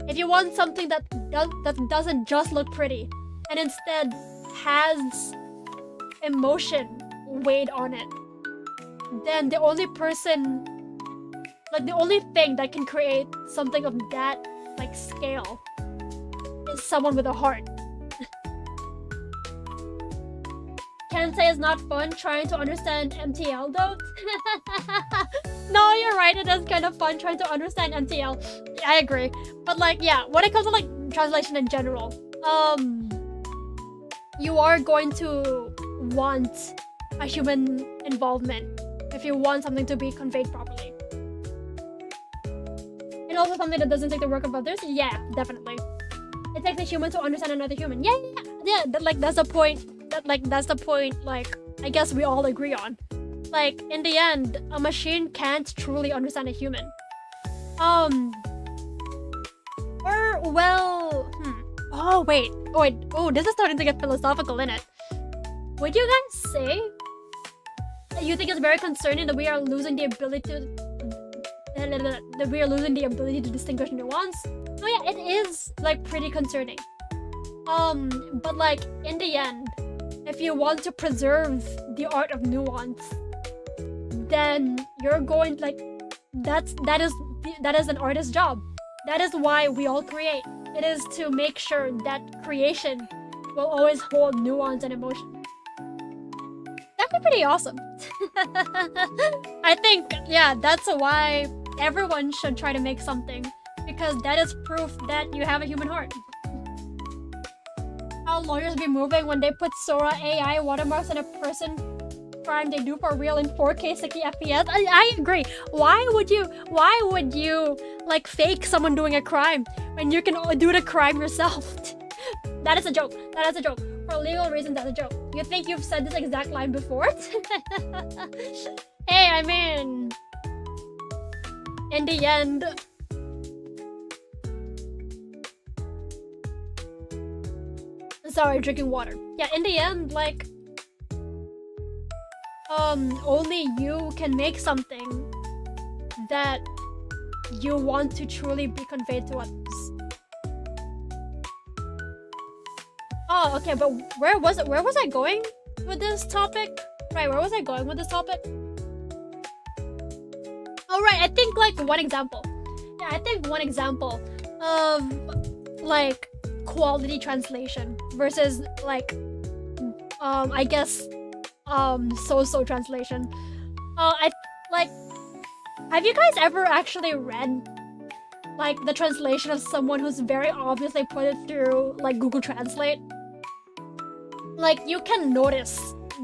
if you want something that doesn't just look pretty and instead has emotion weighed on it, then the only thing that can create something of that like scale is someone with a heart. Kensei is not fun trying to understand MTL though. No, you're right, it is kind of fun trying to understand MTL. I agree. But like yeah, when it comes to like translation in general, you are going to want a human involvement if you want something to be conveyed properly. And also something that doesn't take the work of others. Yeah, definitely. It takes a human to understand another human. Yeah. yeah, that's the point. That's the point. Like, I guess we all agree on. Like, in the end, a machine can't truly understand a human. Or well, Oh wait, this is starting to get philosophical, in it. Would you guys say that you think it's very concerning that we are losing the ability to distinguish nuance? Oh yeah, it is like pretty concerning. But like in the end, if you want to preserve the art of nuance, then you're going like that is an artist's job. That is why we all create. It is to make sure that creation will always hold nuance and emotion. That'd be pretty awesome. I think, yeah, that's why everyone should try to make something, because that is proof that you have a human heart. How lawyers be moving when they put Sora AI watermarks on a person crime they do for real in 4K 60 FPS. I agree. Why would you like fake someone doing a crime when you can do the crime yourself? That is a joke. That is a joke. For legal reasons, that's a joke. You think you've said this exact line before? Hey, I mean, in the end, sorry, drinking water. Yeah, in the end, like, only you can make something that you want to truly be conveyed to others. Oh, okay, but where was I going with this topic? Right, where was I going with this topic? Oh, right, I think like one example. Yeah, I think one example of like quality translation versus like I guess so-so translation. I like, have you guys ever actually read like the translation of someone who's very obviously put it through like Google Translate? Like, you can notice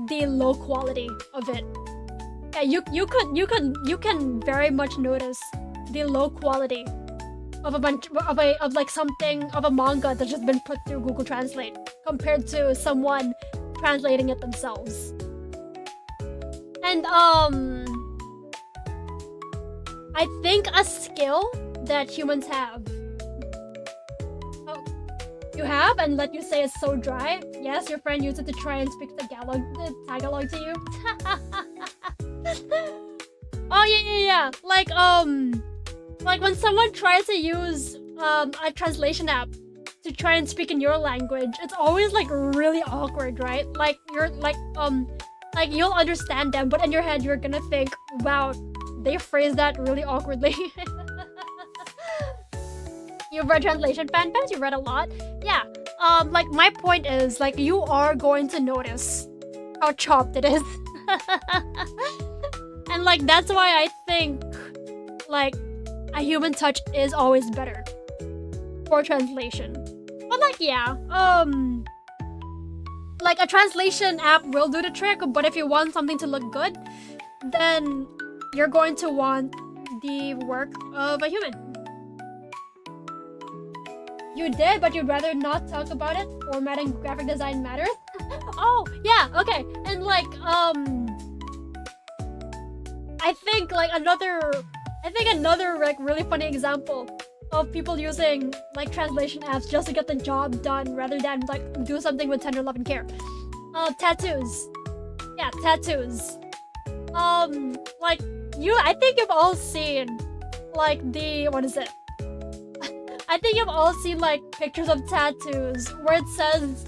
the low quality of it. Yeah, you can very much notice the low quality of a manga that's just been put through Google Translate compared to someone translating it themselves. And I think a skill that humans have. Oh, you have, and let you say it's so dry. Yes, your friend used it to try and speak Tagalog to you. Oh yeah. Like when someone tries to use a translation app to try and speak in your language, it's always like really awkward, right? Like you're like you'll understand them, but in your head you're gonna think, wow, they phrased that really awkwardly. You've read translation fanfics? You've read a lot? Yeah. Like my point is, like, you are going to notice how chopped it is. And like that's why I think like a human touch is always better for translation. But like yeah, like a translation app will do the trick, but if you want something to look good, then you're going to want the work of a human. You did, but you'd rather not talk about it? Formatting graphic design matters? Oh, yeah, okay. And like, I think another like really funny example of people using like translation apps just to get the job done rather than like do something with tender love and care. Tattoos. Yeah, tattoos. Like I think you've all seen like what is it? I think you've all seen like pictures of tattoos where it says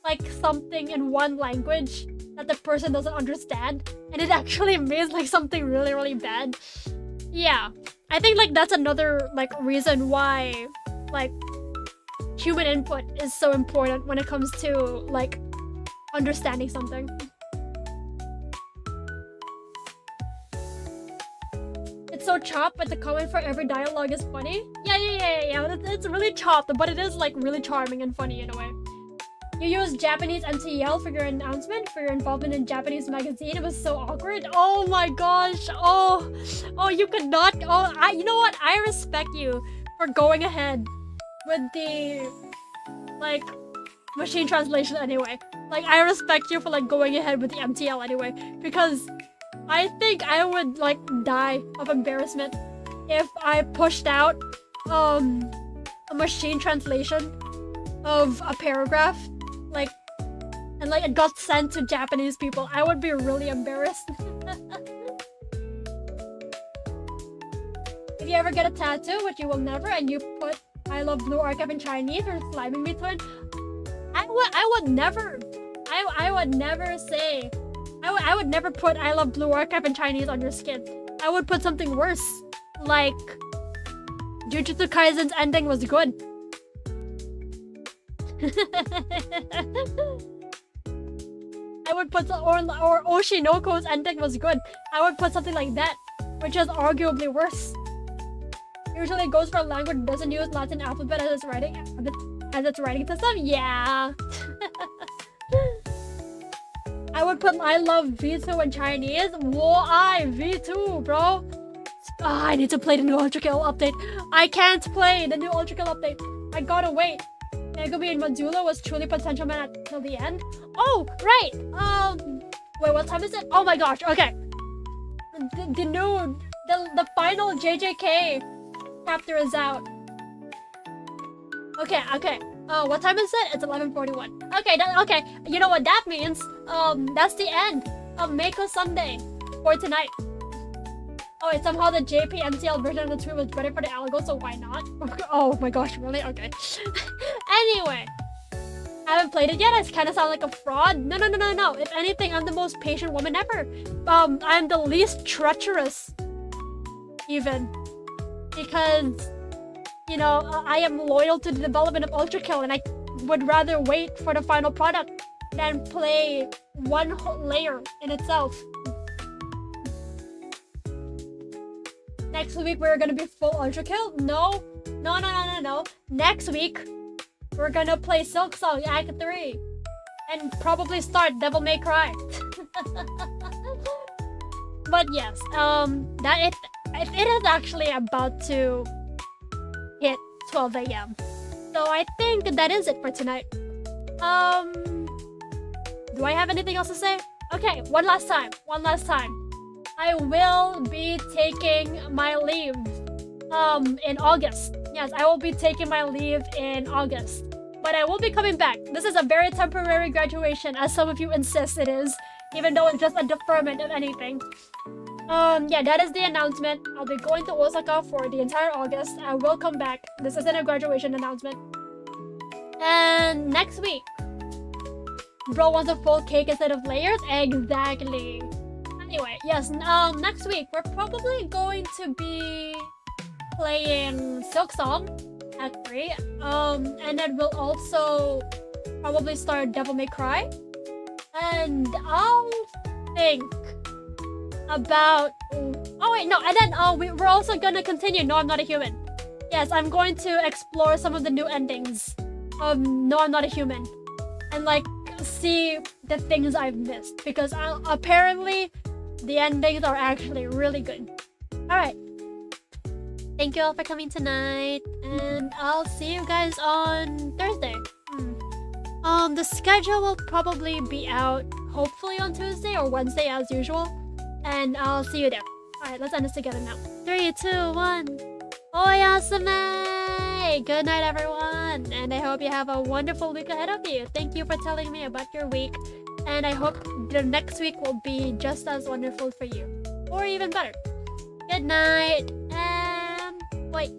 like something in one language that the person doesn't understand, and it actually means like something really, really bad. Yeah, I think like that's another like reason why like human input is so important when it comes to like understanding something. It's so chopped, but the comment for every dialogue is funny. Yeah. It's really chopped, but it is like really charming and funny in a way. You used Japanese MTL for your announcement, for your involvement in Japanese magazine. It was so awkward. Oh my gosh. Oh, you could not. Oh, you know what? I respect you for going ahead with the, like, machine translation anyway. Like, I respect you for like going ahead with the MTL anyway, because I think I would like die of embarrassment if I pushed out a machine translation of a paragraph, like, and like it got sent to Japanese people. I would be really embarrassed. If you ever get a tattoo, which you will never, and you put "I love Blue Archive" in Chinese or slamming me to it, I would never say, I would never put "I love Blue Archive" in Chinese on your skin. I would put something worse, like Jujutsu Kaisen's ending was good. I would put or Oshinoko's ending was good. I would put something like that, which is arguably worse. Usually it goes for a language that doesn't use Latin alphabet as its writing system. Yeah. I would put "I love V2" in Chinese. Why V2, bro? I need to play the new Ultra Kill update. I can't play the new Ultra Kill update. I gotta wait. Megumi and Madula was truly potential man till the end. Oh, right. Wait, what time is it? Oh my gosh. Okay. The final JJK chapter is out. Okay. What time is it? It's 11:41. Okay, you know what that means? That's the end of Mako Sunday for tonight. Oh, wait, somehow the JP MTL version of the tweet was better for the algo, so why not? Oh my gosh, really? Okay. Anyway, I haven't played it yet. I kind of sound like a fraud. No. If anything, I'm the most patient woman ever. I'm the least treacherous, even, because, you know, I am loyal to the development of Ultra Kill, and I would rather wait for the final product than play one whole layer in itself. Next week we're gonna be full Ultra Kill? No. Next week we're gonna play Silk Song Act 3 and probably start Devil May Cry. But yes, it is actually about to hit 12 a.m. So I think that is it for tonight. Do I have anything else to say? Okay, one last time. I will be taking my leave in August. Yes, I will be taking my leave in August. But I will be coming back. This is a very temporary graduation, as some of you insist it is, even though it's just a deferment of anything. Yeah, that is the announcement. I'll be going to Osaka for the entire August. I will come back. This isn't a graduation announcement. And next week, bro wants a full cake instead of layers? Exactly. Anyway, yes, next week we're probably going to be playing Silk Song Act 3. And then we'll also probably start Devil May Cry. And I'll think about... Oh wait, no, and then we're also gonna continue No, I'm Not a Human. Yes, I'm going to explore some of the new endings of No, I'm Not a Human. And like, see the things I've missed. Because apparently, the endings are actually really good. Alright. Thank you all for coming tonight. And I'll see you guys on Thursday. The schedule will probably be out hopefully on Tuesday or Wednesday as usual. And I'll see you there. Alright, let's end this together now. 3, 2, 1. Oyasumi! Good night, everyone. And I hope you have a wonderful week ahead of you. Thank you for telling me about your week. And I hope the next week will be just as wonderful for you. Or even better. Good night. And... wait.